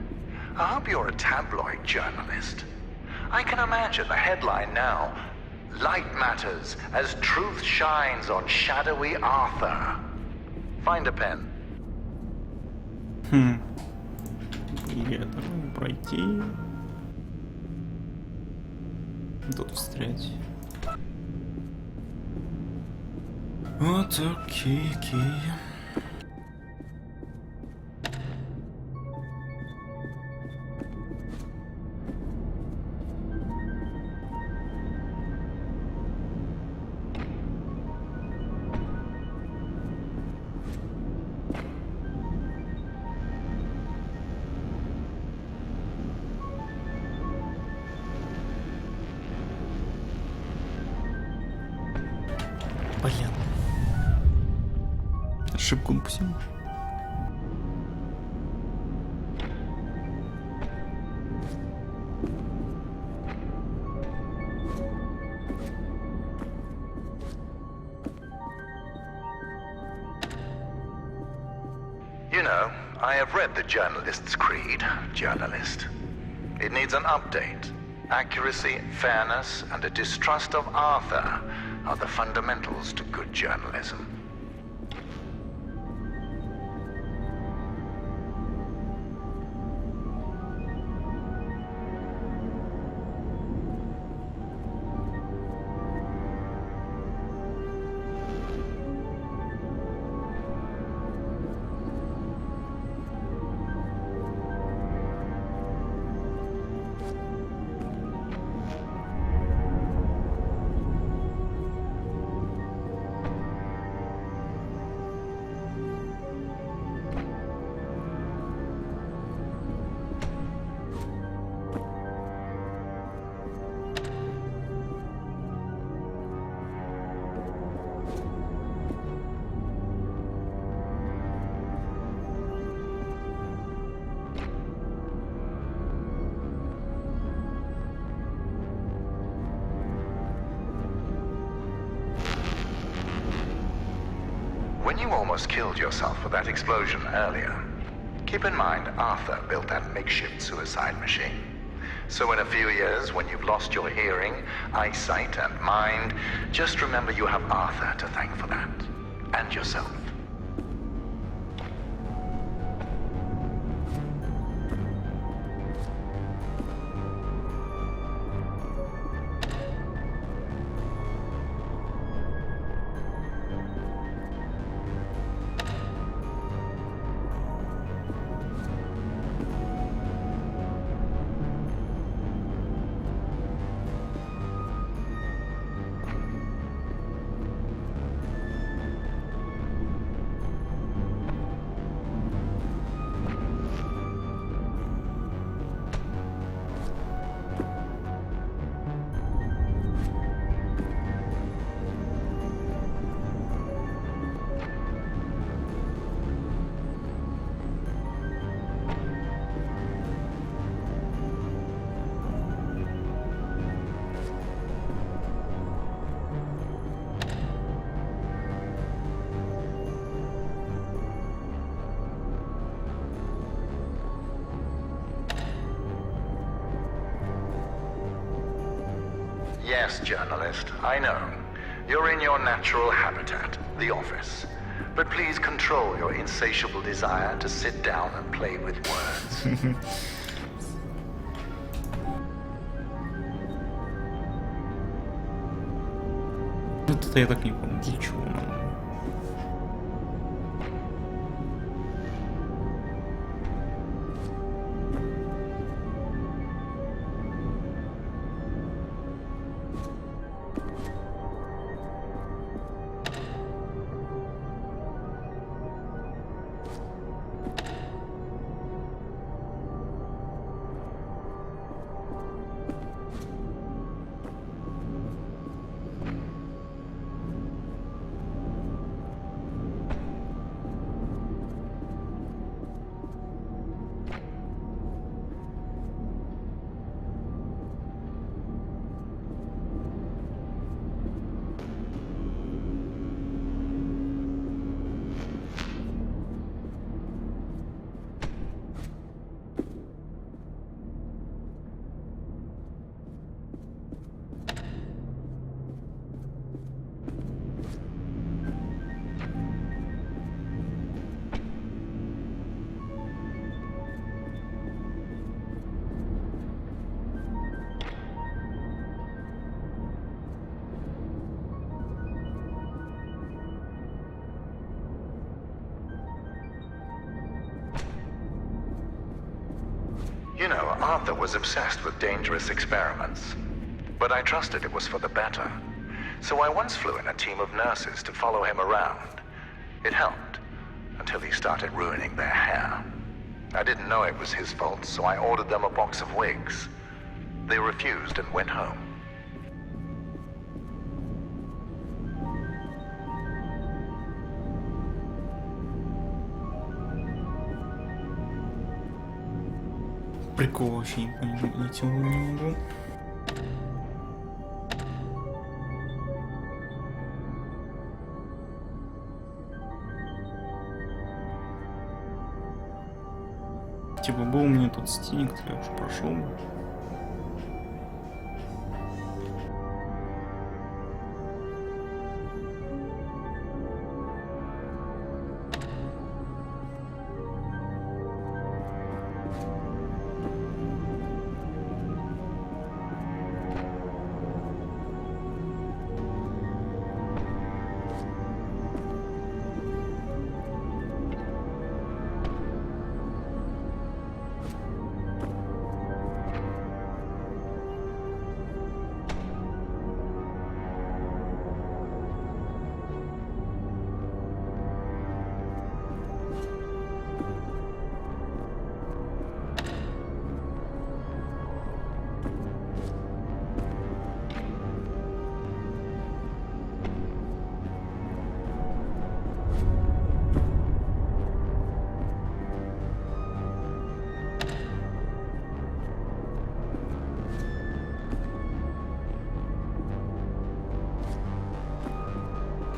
I hope you're a tabloid journalist. I can imagine the headline now, "Light matters as truth shines on shadowy Arthur." Find a pen. Я должен пройти. Тут встрять. Вот, окей. Блин. Ошибку напустил. You know, I have read the journalist's creed, journalist. It needs an update. Accuracy, fairness, and a distrust of Arthur are the fundamentals to good journalism. When you almost killed yourself with that explosion earlier, keep in mind Arthur built that makeshift suicide machine. So in a few years, when you've lost your hearing, eyesight, and mind, just remember you have Arthur to thank for that. And yourself. Yes, journalist, I know. You're in your natural habitat, the office. But please control your insatiable desire to sit down and play with words. Вот это я так не помню, для чего надо. You know, Arthur was obsessed with dangerous experiments. But I trusted it was for the better. So I once flew in a team of nurses to follow him around. It helped, until he started ruining their hair. I didn't know it was his fault, so I ordered them a box of wigs. They refused and went home. Прикол вообще не понять его не могу. Типа был у меня тут стинг, я уже прошел.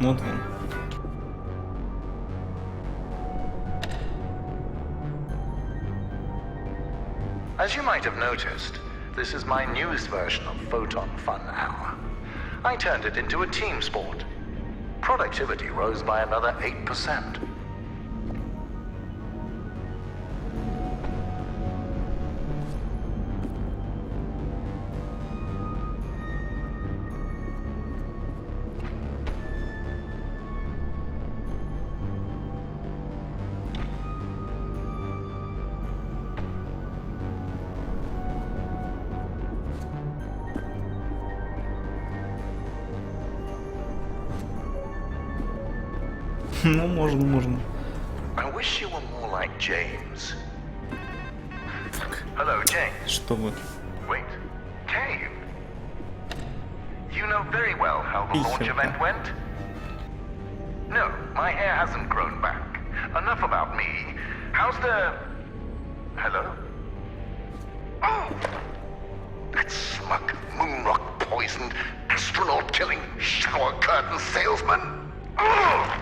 Вот он. As you might have noticed, this is my newest version of Photon Fun Hour. I turned it into a team sport. Productivity rose by another 8%. Ну, можно. I wish you were more like James. Hello, James. Что вот? Wait, Cave. You know very well how the launch event went? No, my hair hasn't grown back. Enough about me. How's the... Hello? Oh! That smug, moonrock poisoned, astronaut-killing, shower curtain salesman. Oh!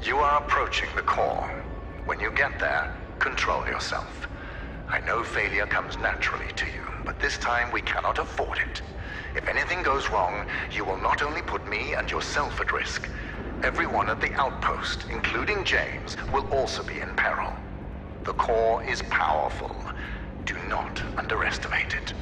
You are approaching the core. When you get there, control yourself. I know failure comes naturally to you, but this time we cannot afford it. If anything goes wrong, you will not only put me and yourself at risk. Everyone at the outpost, including James, will also be in peril. The core is powerful. Do not underestimate it.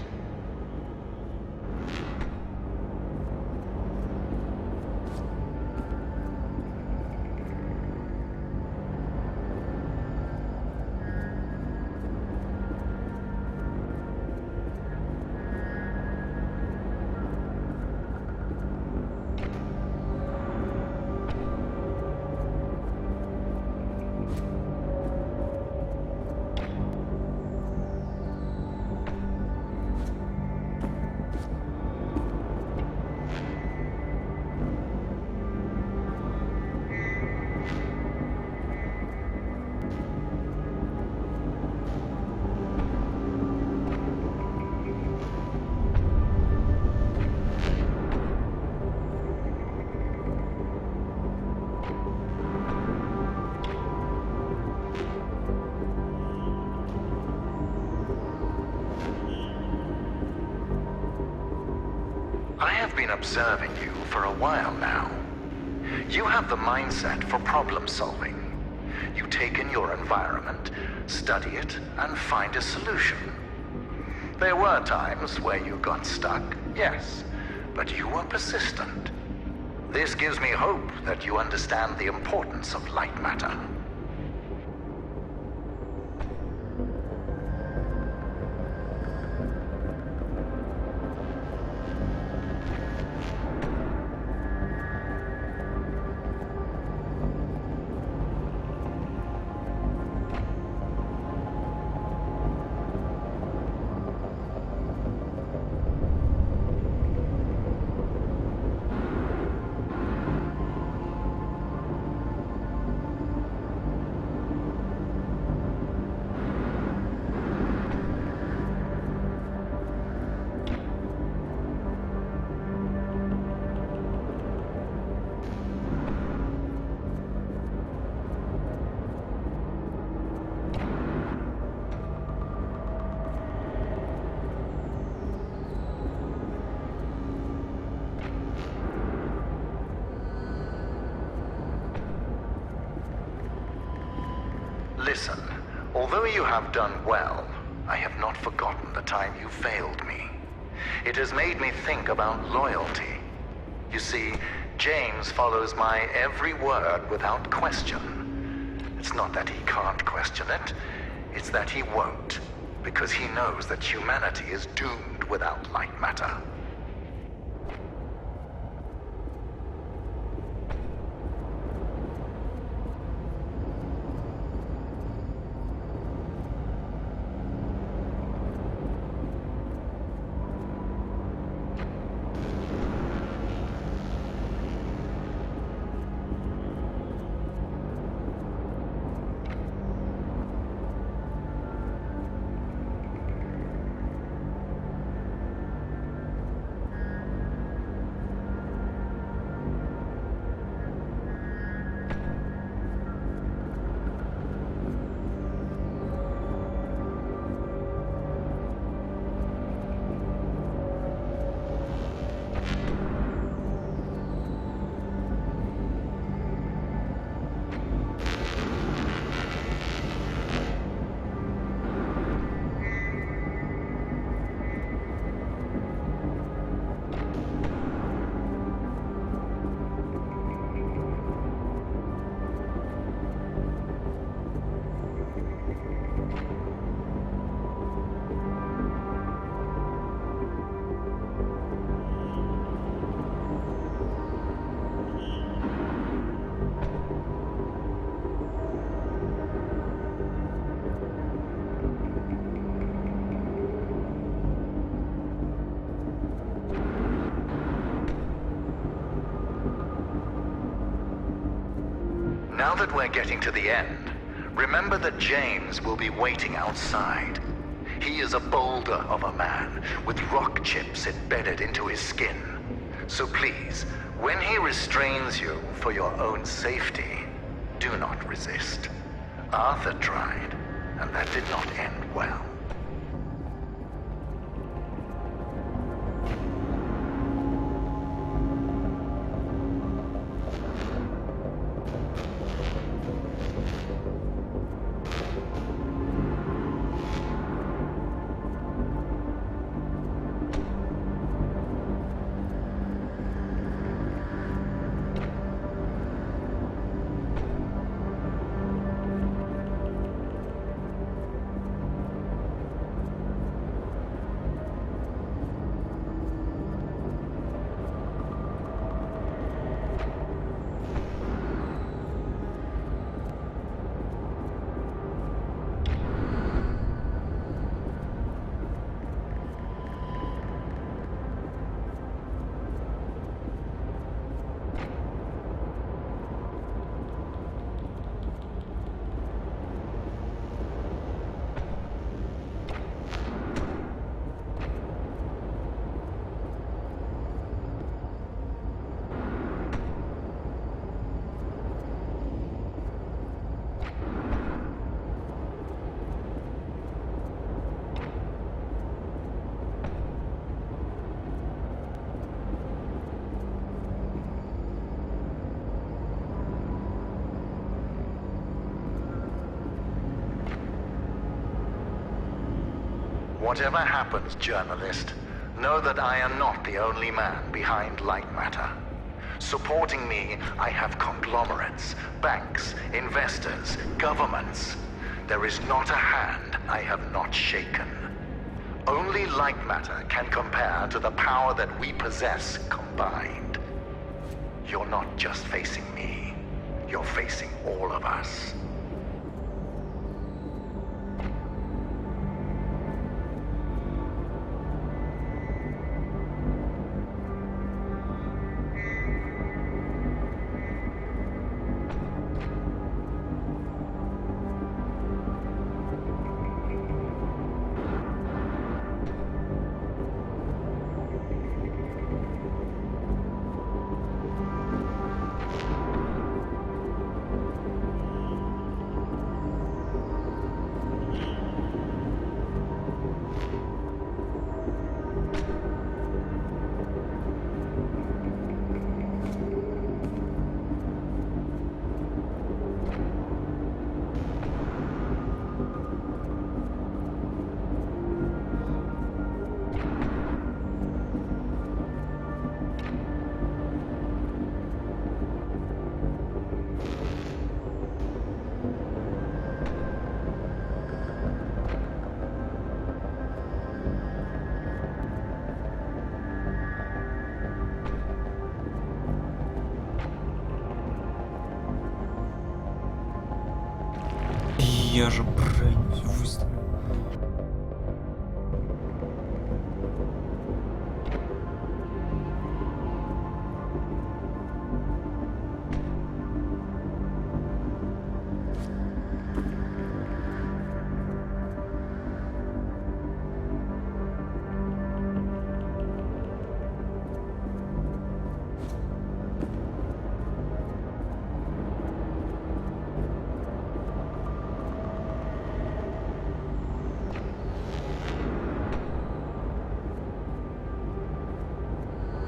I have been observing you for a while now. You have the mindset for problem solving. You take in your environment, study it, and find a solution. There were times where you got stuck, yes, but you were persistent. This gives me hope that you understand the importance of light matter. Listen, although you have done well, I have not forgotten the time you failed me. It has made me think about loyalty. You see, James follows my every word without question. It's not that he can't question it, it's that he won't, because he knows that humanity is doomed without light matter. Now that we're getting to the end, remember that James will be waiting outside. He is a boulder of a man with rock chips embedded into his skin. So please, when he restrains you for your own safety, Do not resist. Arthur tried, and that did not end well. Whatever happens, journalist, know that I am not the only man behind light matter. Supporting me, I have conglomerates, banks, investors, governments. There is not a hand I have not shaken. Only light matter can compare to the power that we possess combined. You're not just facing me, you're facing all of us. Я же правильно выставил.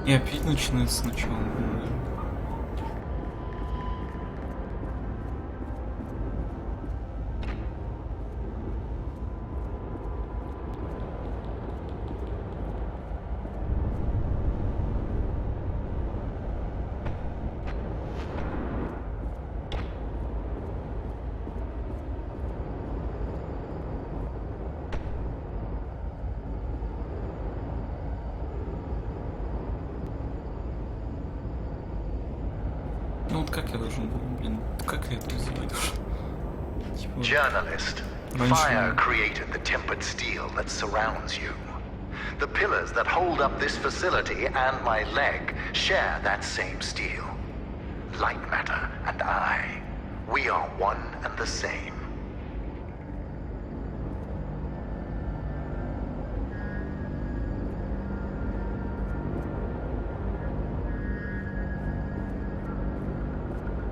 И опять начинается сначала. Ну вот как я должен был, блин, как я это сделать? Типа, Journalist, fire created the tempered steel that surrounds you. The pillars that hold up this facility and my leg share that same steel. Light matter and I, we are one and the same.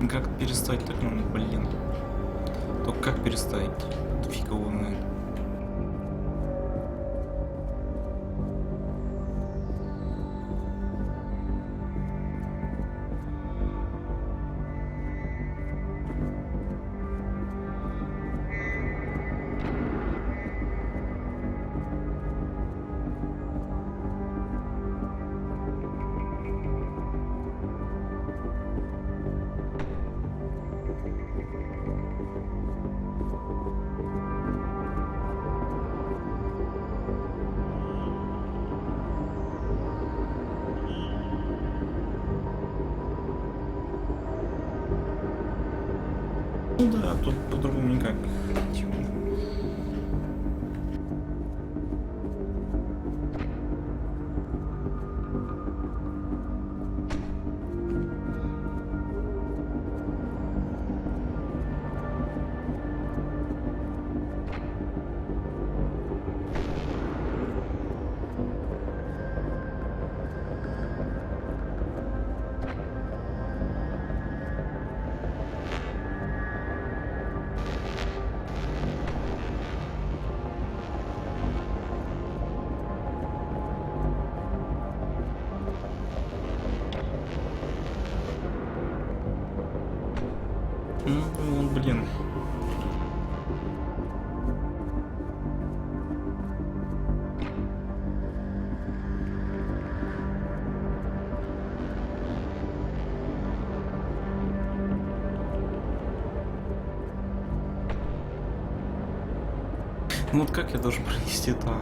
Как перестать так, ну, блин. Только как перестать? Фиг его знает. Ну да, тут по-другому никак. Ну, блин. Ну вот как я должен пронести это?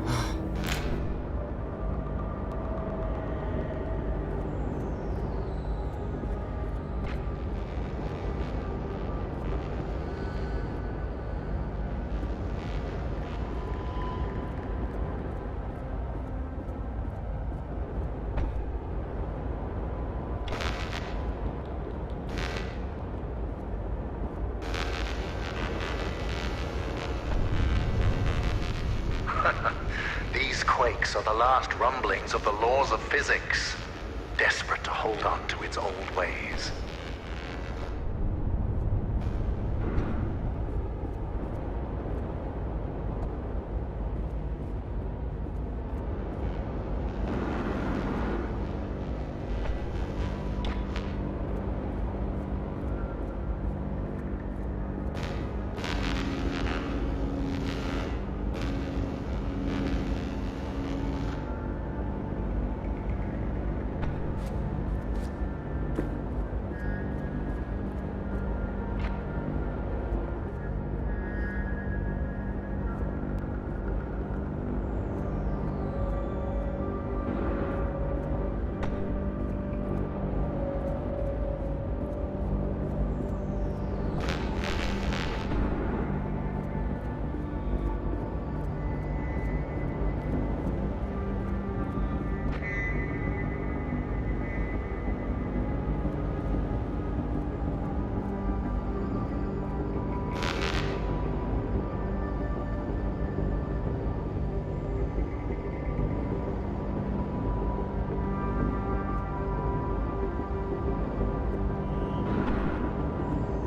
These quakes are the last rumblings of the laws of physics, desperate to hold on to its old ways.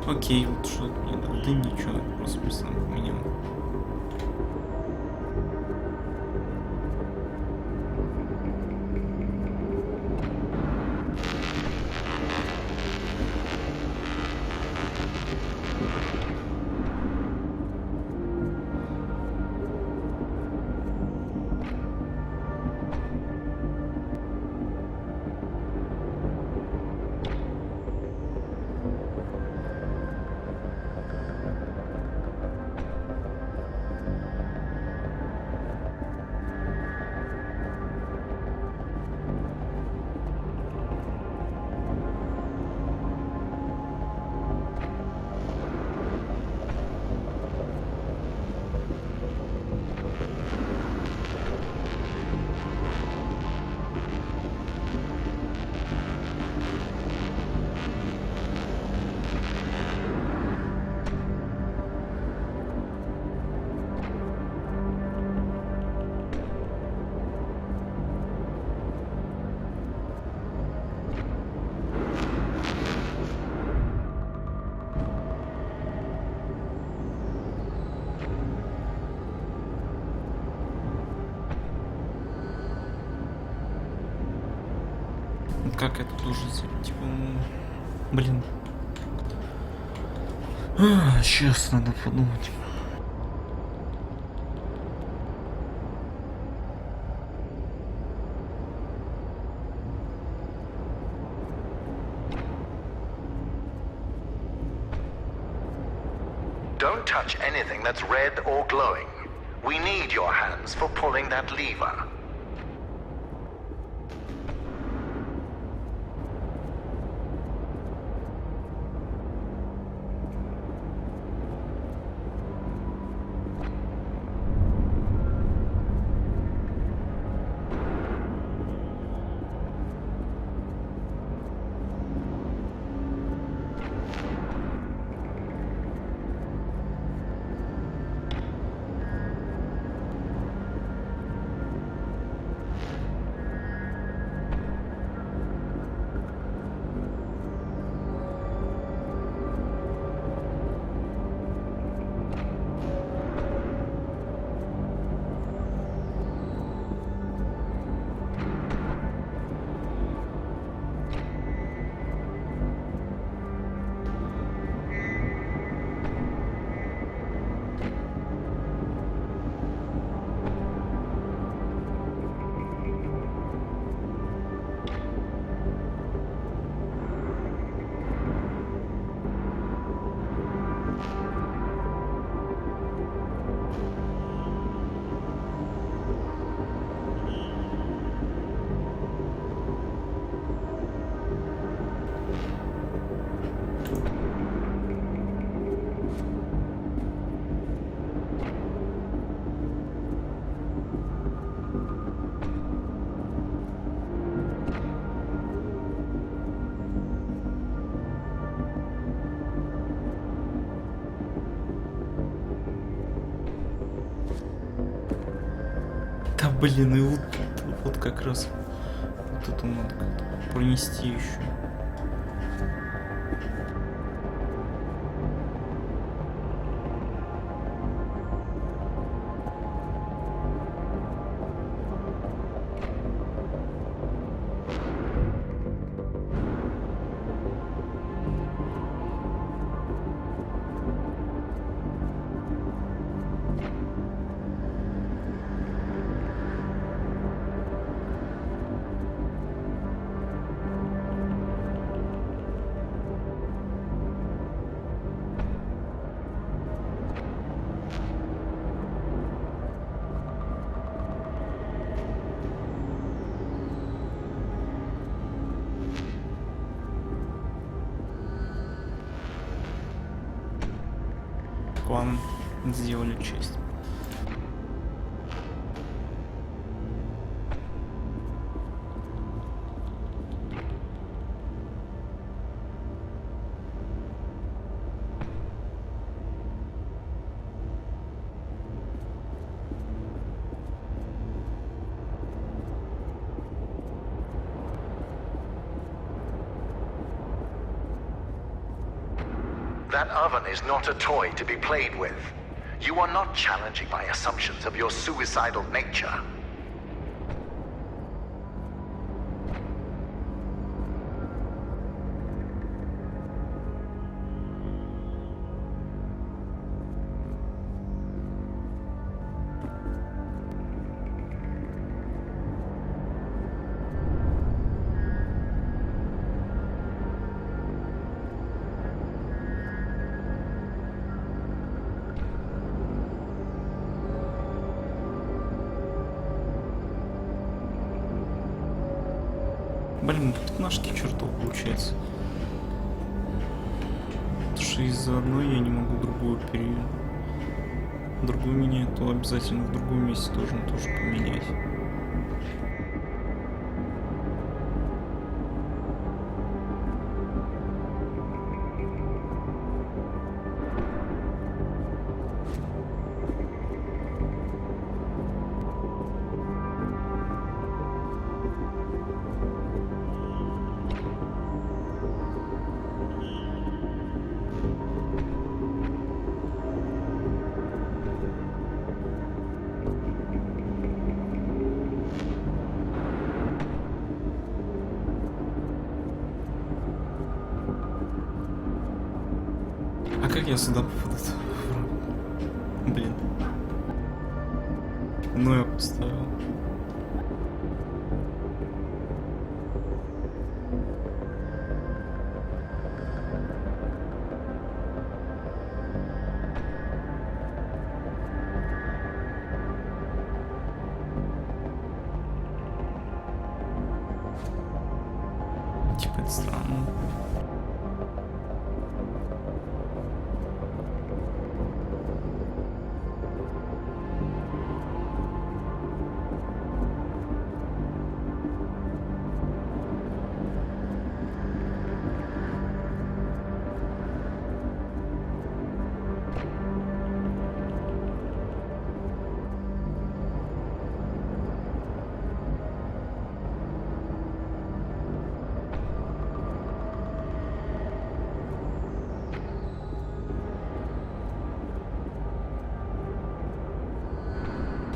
Окей, вот что, блин, да ничего, просто поменял. как это тоже, типа, блин. Сейчас надо подумать. Don't touch anything that's red or glowing. We need your hands for pulling that lever. Да блин, и вот как раз вот это надо как-то пронести еще. Ладно, сделали честь. That oven is not a toy to be played with. You are not challenging my assumptions of your suicidal nature. Блин, пятнашки чертов получается. Потому что из-за одной я не могу другую другую менять, то обязательно в другом месте должен тоже поменять. Как я сюда попаду? Блин. Ну я поставил. Типа это странно.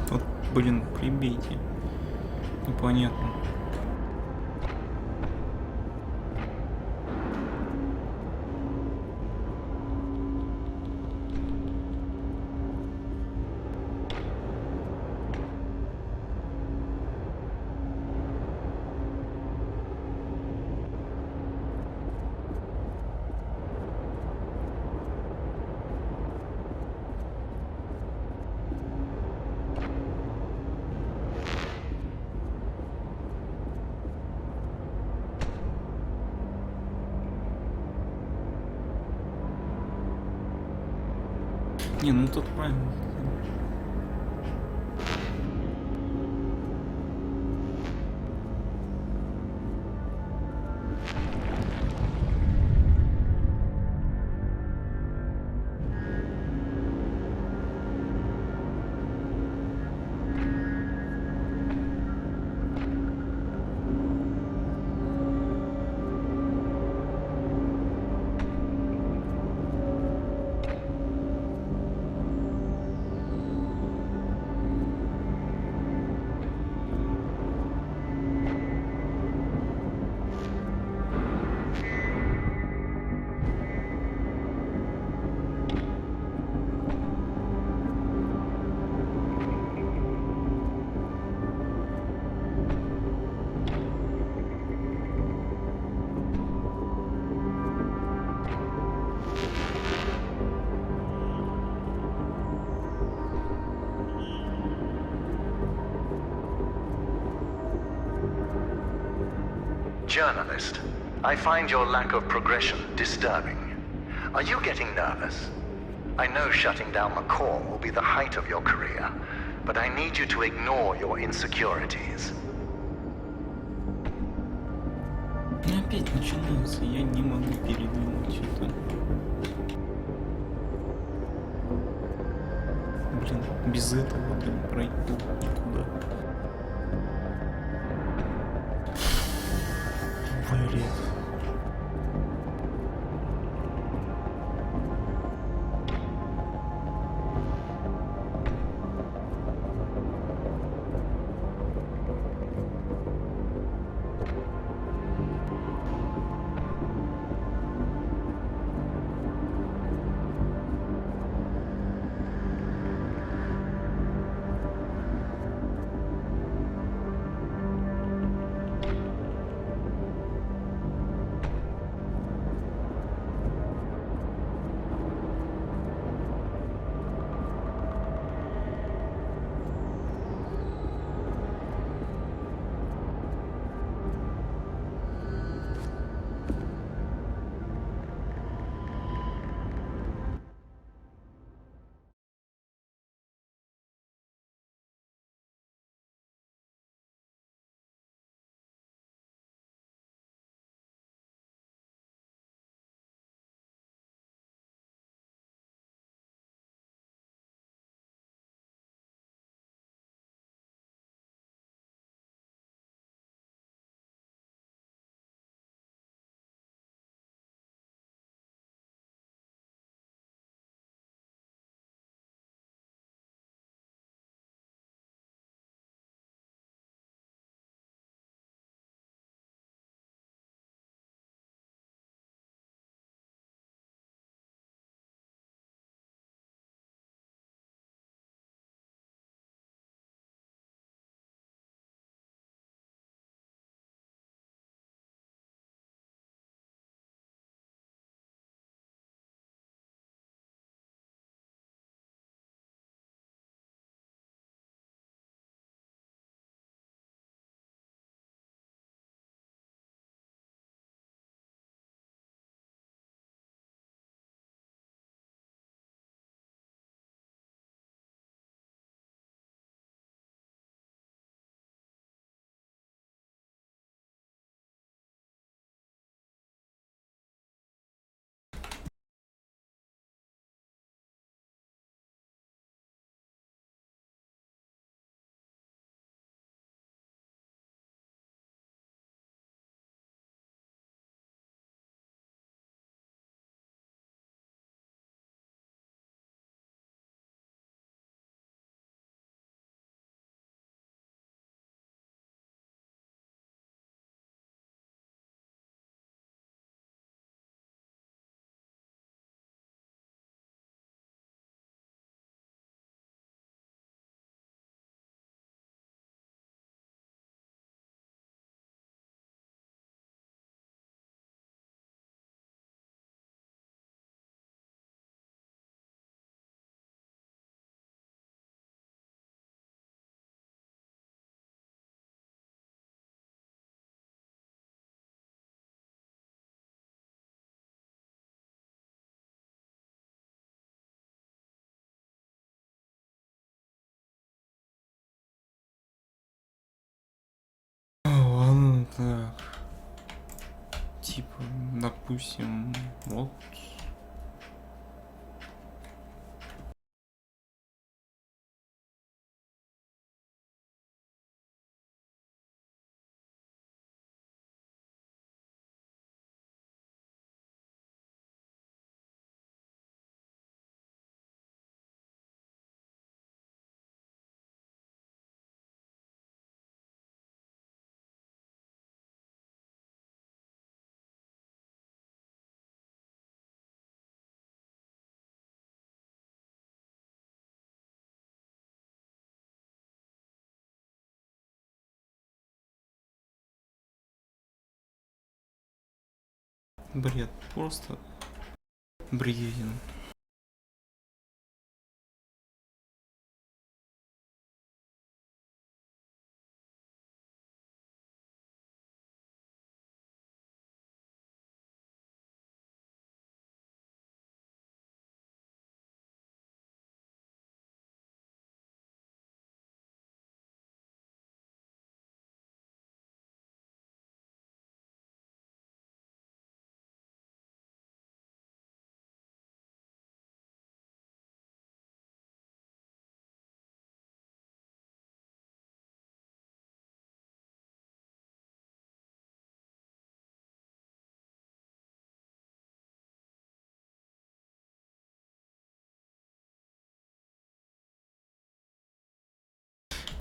Вот, блин, прибейте. Непонятно. Не, ну тут правильно. Journalist, I find your lack of progression disturbing. Are you getting nervous? I know shutting down the core will be the height of your career, but I need you to ignore your insecurities. Опять начинается, я не могу передвинуть это. Блин, без этого, блин, пройти никуда. Блин. Допустим, вот. Бред, просто бреден.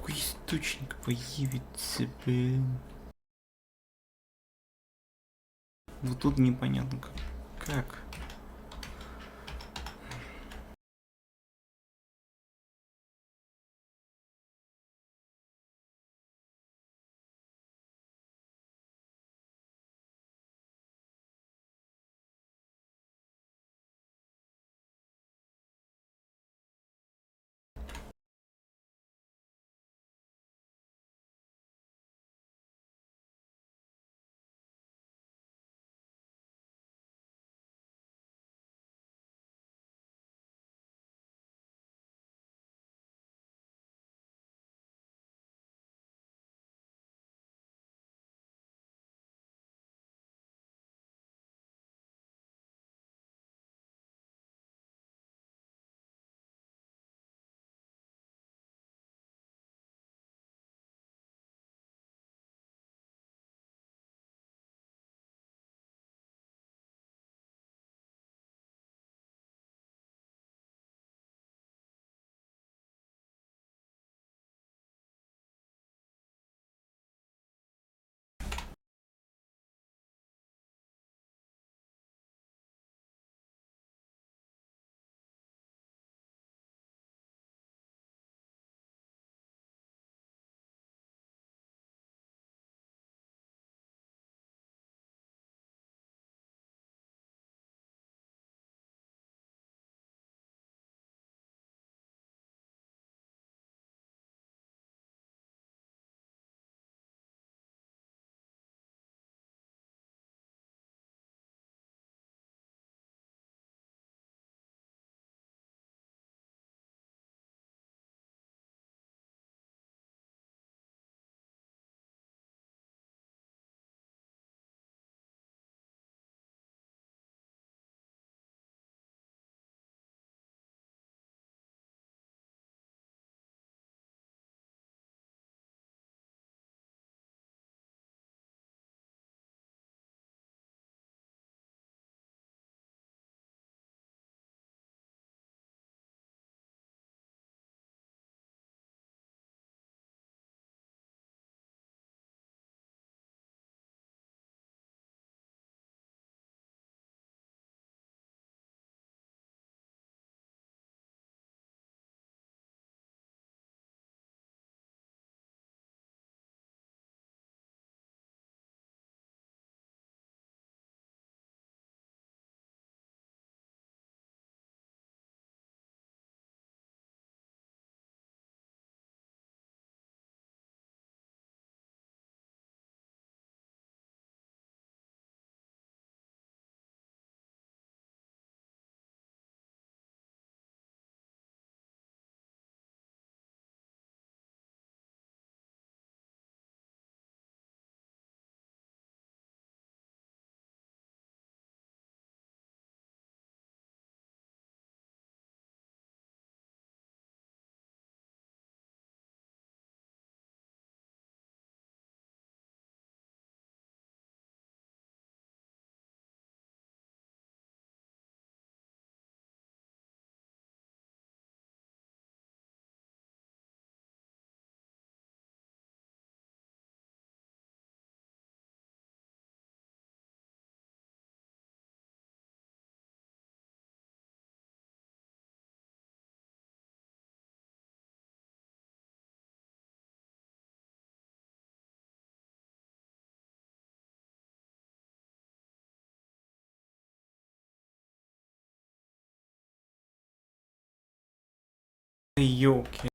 Какой источник появится, блин. Вот тут непонятно как. Ёлки.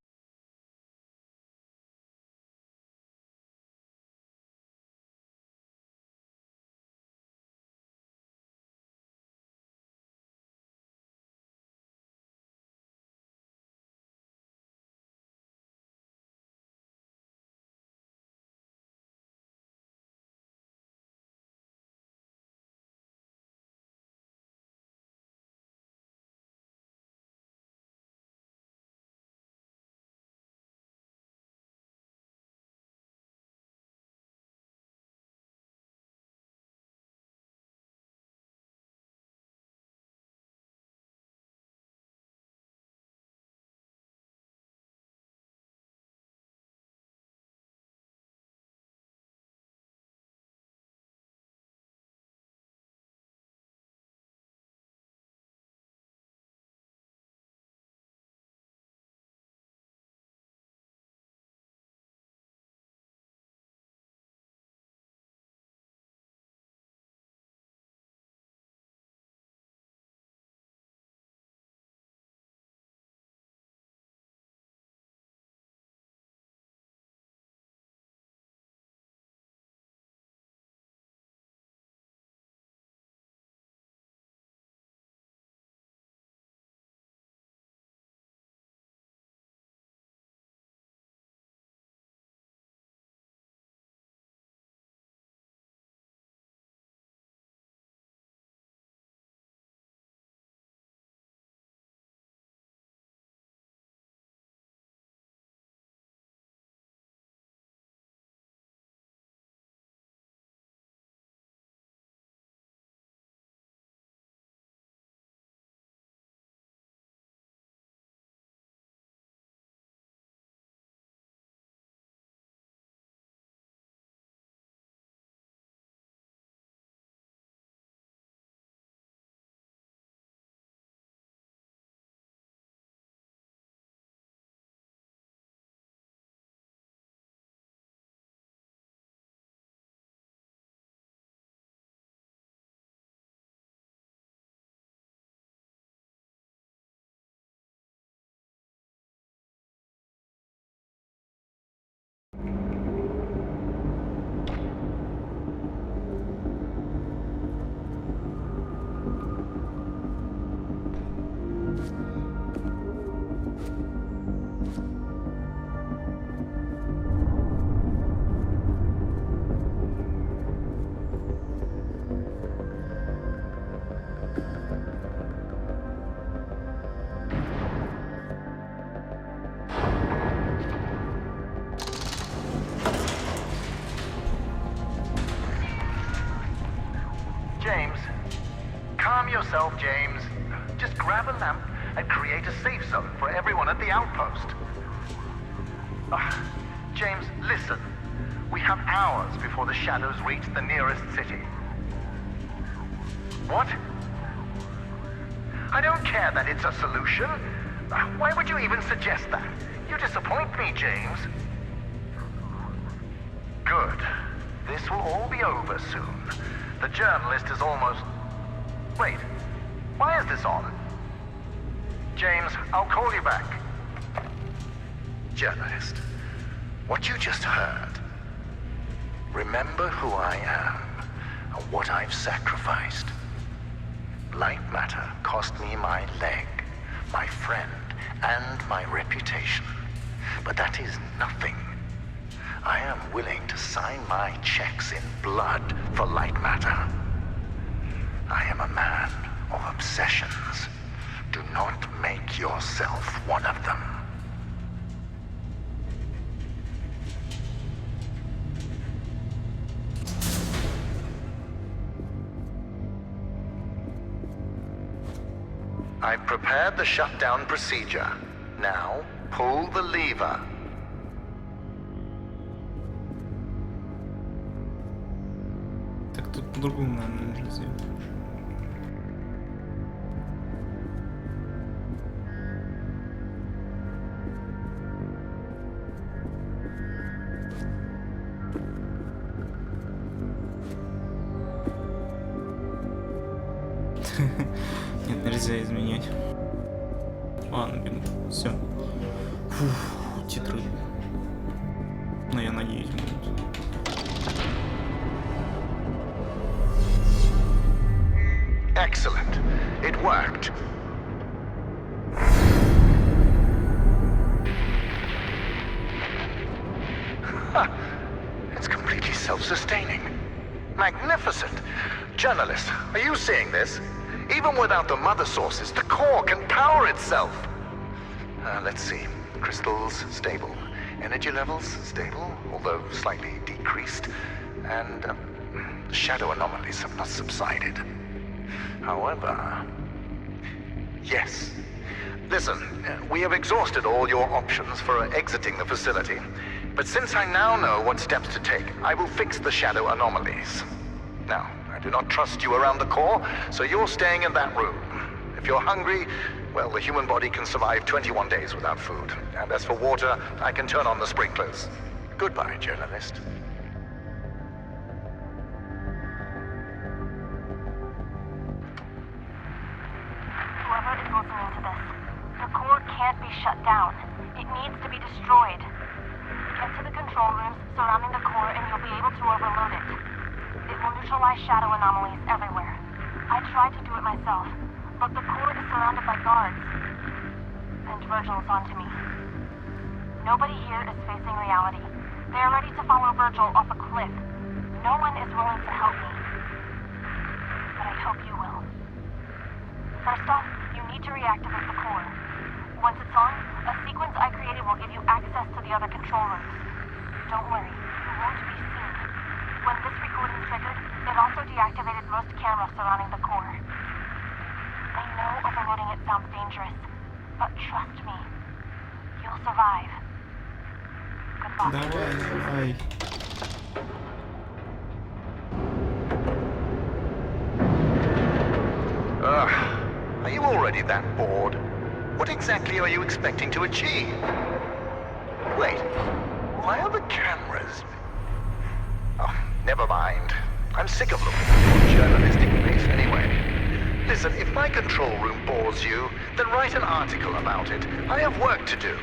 James, calm yourself, James. Just grab a lamp and create a safe zone for everyone at the outpost. James, listen. We have hours before the shadows reach the nearest city. What? I don't care that it's a solution. Why would you even suggest that? You disappoint me, James. Good. This will all be over soon. The journalist is almost... Wait, why is this on? James, I'll call you back. Journalist, what you just heard. Remember who I am and what I've sacrificed. Light matter cost me my leg, my friend, and my reputation. But that is nothing. I am willing to sign my checks in blood for light matter. I am a man of obsessions. Do not make yourself one of them. I've prepared the shutdown procedure. Now, pull the lever. Так тут по-другому, наверное, нельзя. Нет, нельзя изменять. А, набегу. Все. Фух, титры. Но я надеюсь, будут. Excellent. It worked. It's completely self-sustaining. Magnificent. Journalists, are you seeing this? Even without the mother sources, the core can power itself. Let's see. Crystals, stable. Energy levels, stable, although slightly decreased. And the shadow anomalies have not subsided. However... Yes. Listen, we have exhausted all your options for exiting the facility. But since I now know what steps to take, I will fix the shadow anomalies. Now, I do not trust you around the core, so you're staying in that room. If you're hungry, well, the human body can survive 21 days without food. And as for water, I can turn on the sprinklers. Goodbye, journalist. Whoever is listening to this, the core can't be shut down. It needs to be destroyed. Get to the control rooms surrounding the core and you'll be able to overload it. It will neutralize shadow anomalies everywhere. I tried to do it myself, but the core is surrounded by guards. And Virgil's onto me. Nobody here is facing reality. They are ready to follow Virgil off a cliff. No one is willing to help me. But I hope you will. First off, you need to reactivate the core. Once it's on, a sequence I created will give you access to the other control rooms. Don't worry, you won't be seen. When this recording is triggered, it also deactivated most cameras surrounding the core. I know overloading it sounds dangerous, but trust me, you'll survive. Good luck. Давай. Are you already that bored? What exactly are you expecting to achieve? Wait, why are the cameras... Oh, never mind. I'm sick of looking at your journalistic face anyway. Listen, if my control room bores you, then write an article about it. I have work to do.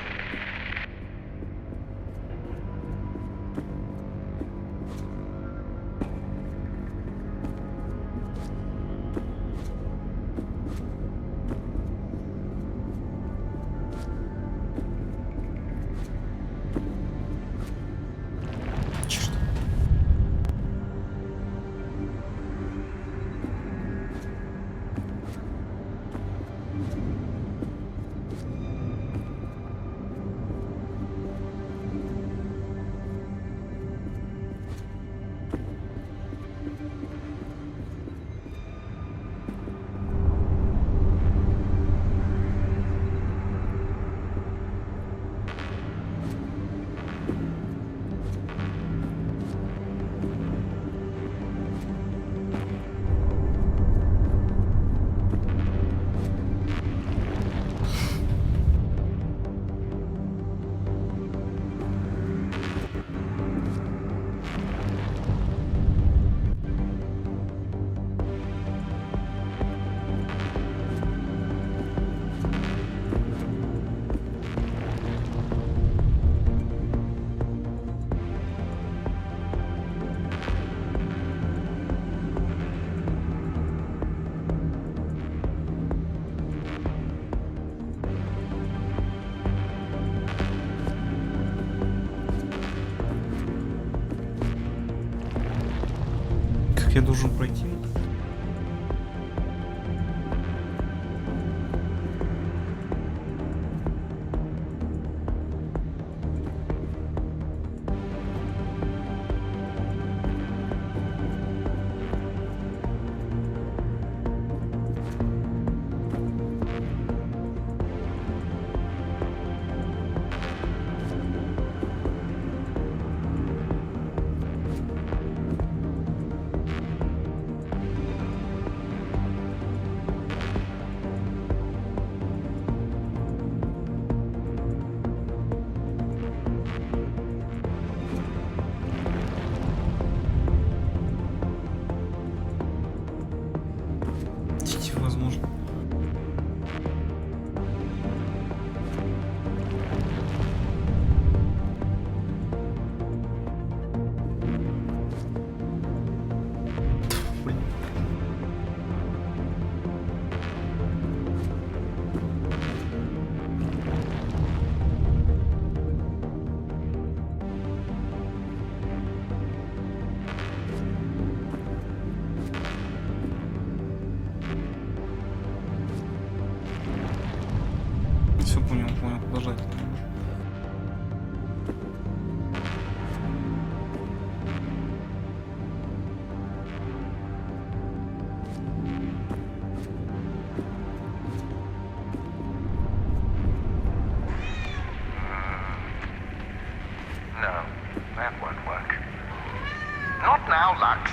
Я должен пройти. Понял, подождать. No, that won't work. Not now, Lux.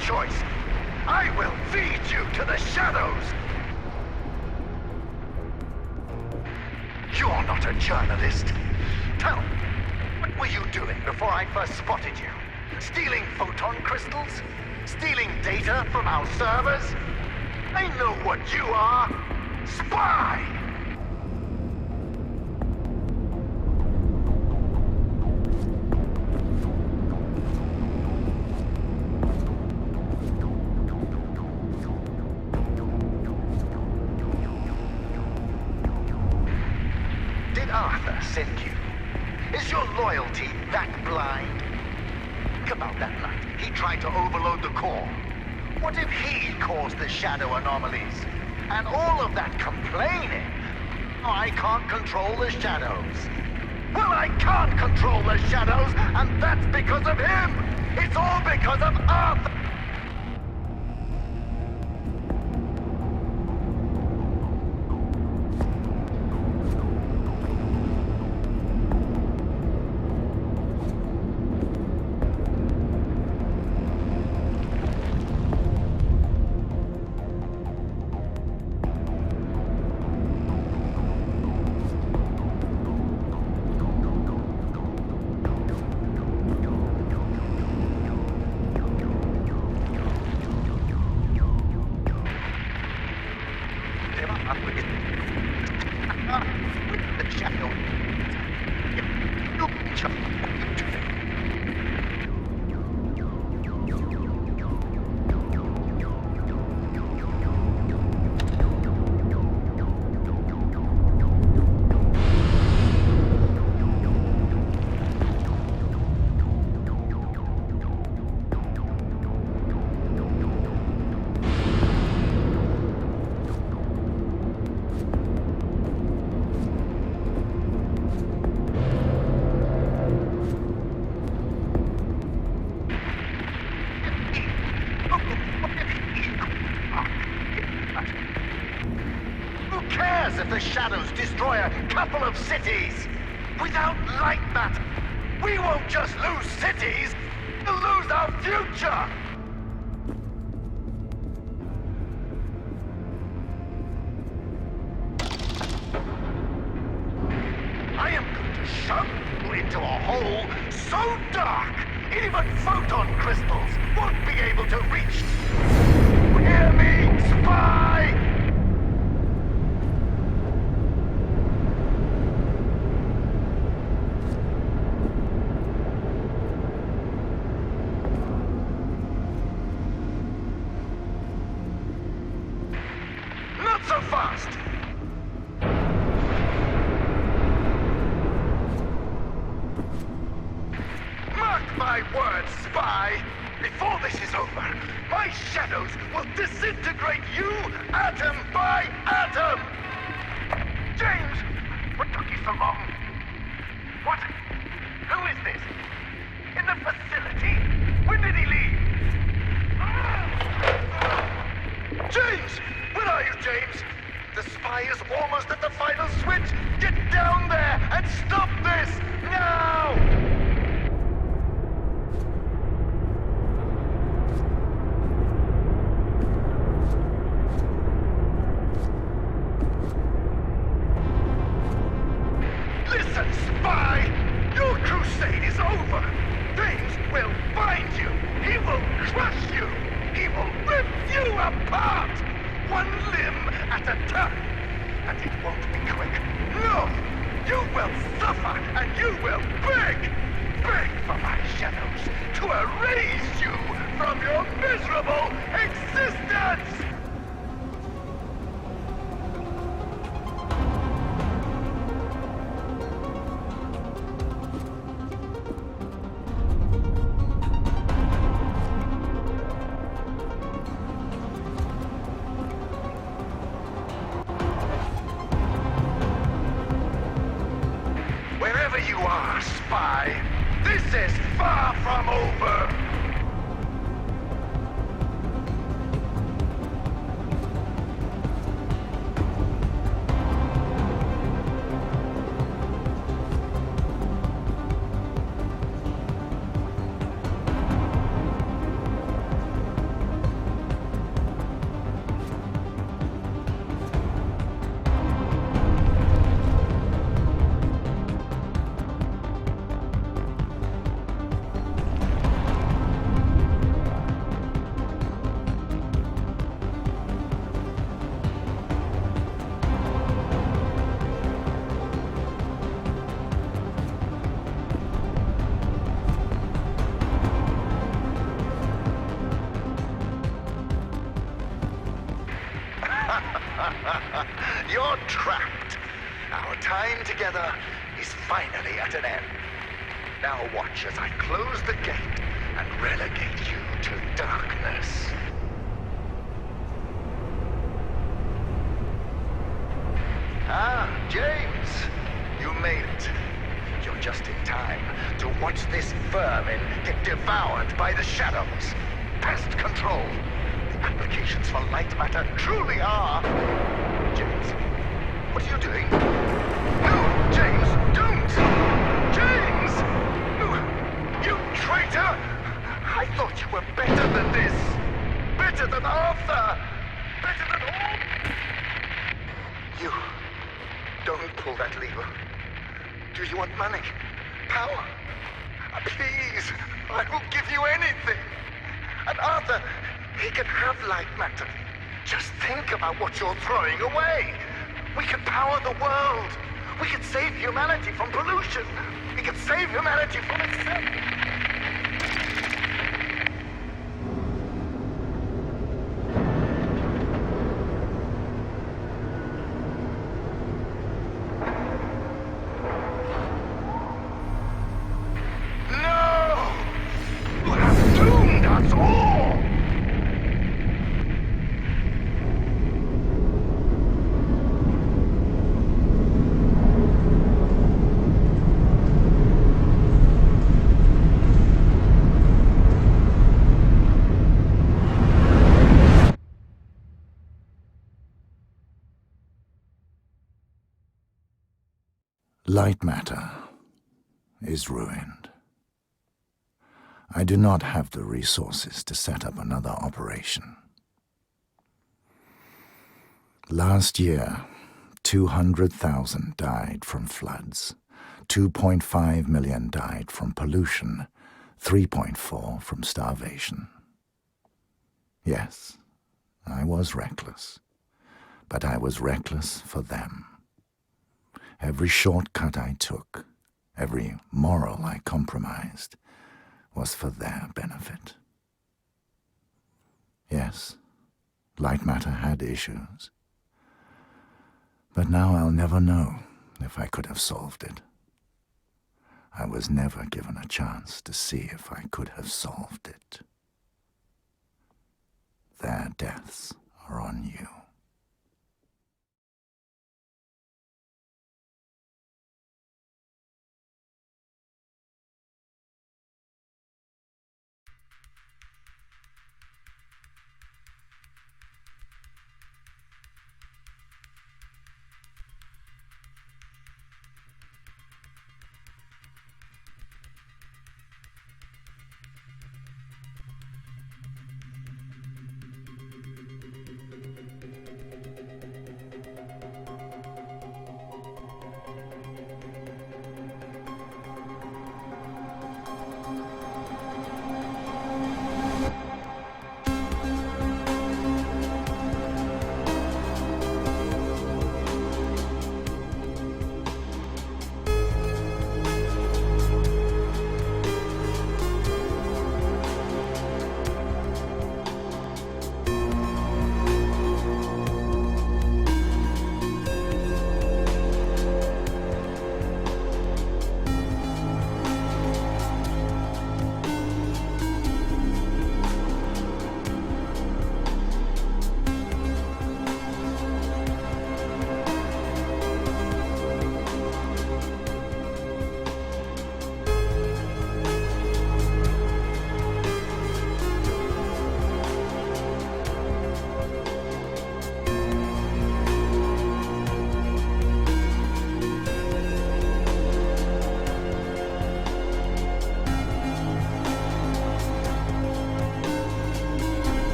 Choice. I will feed you to the shadows! You're not a journalist. Tell me, what were you doing before I first spotted you? Stealing photon crystals? Stealing data from our servers? I know what you are. Spy! Send you? Is your loyalty that blind? Think about that night. He tried to overload the core. What if he caused the shadow anomalies? And all of that complaining? I can't control the shadows. Well, I can't control the shadows, and that's because of him! It's all because of Arthur! cares if the shadows destroy a couple of cities? Without light matter, we won't just lose cities, we'll lose our future! I am going to shove you into a hole so dark, even photon crystals won't be able to reach. Hear me, spy! Not so fast! Mark my words, spy! Before this is over, my shadows will disintegrate you atom by atom! James! What took you so long? What? Who is this? In the facility? When did he leave? James! Where are you, James? The spy is almost at the final switch! Get down there and stop this! Now! Listen, spy! Your crusade is over! James will find you! He will crush you! He will rip you apart! One limb at a time! And it won't be quick! No! You will suffer and you will beg! Beg for my shadows to erase you from your miserable existence! Wherever you are, spy, this is far from over! You're trapped. Our time together is finally at an end. Now watch as I close the gate and relegate you to darkness. Ah, James, you made it. You're just in time to watch this vermin get devoured by the shadows. Pest control. The applications for light matter truly are... James, what are you doing? No, James, don't! James! You traitor! I thought you were better than this! Better than Arthur! Better than all... You... Don't pull that lever. Do you want money? Power? Please, I will give you anything. And Arthur, he can have light matter. Just think about what you're throwing away. We can power the world. We can save humanity from pollution. We can save humanity from itself. Light matter is ruined. I do not have the resources to set up another operation. Last year, 200,000 died from floods, 2.5 million died from pollution, 3.4 from starvation. Yes, I was reckless, but I was reckless for them. Every shortcut I took, every moral I compromised, was for their benefit. Yes, light matter had issues. But now I'll never know if I could have solved it. I was never given a chance to see if I could have solved it. Their deaths are on you.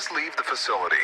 Please leave the facility.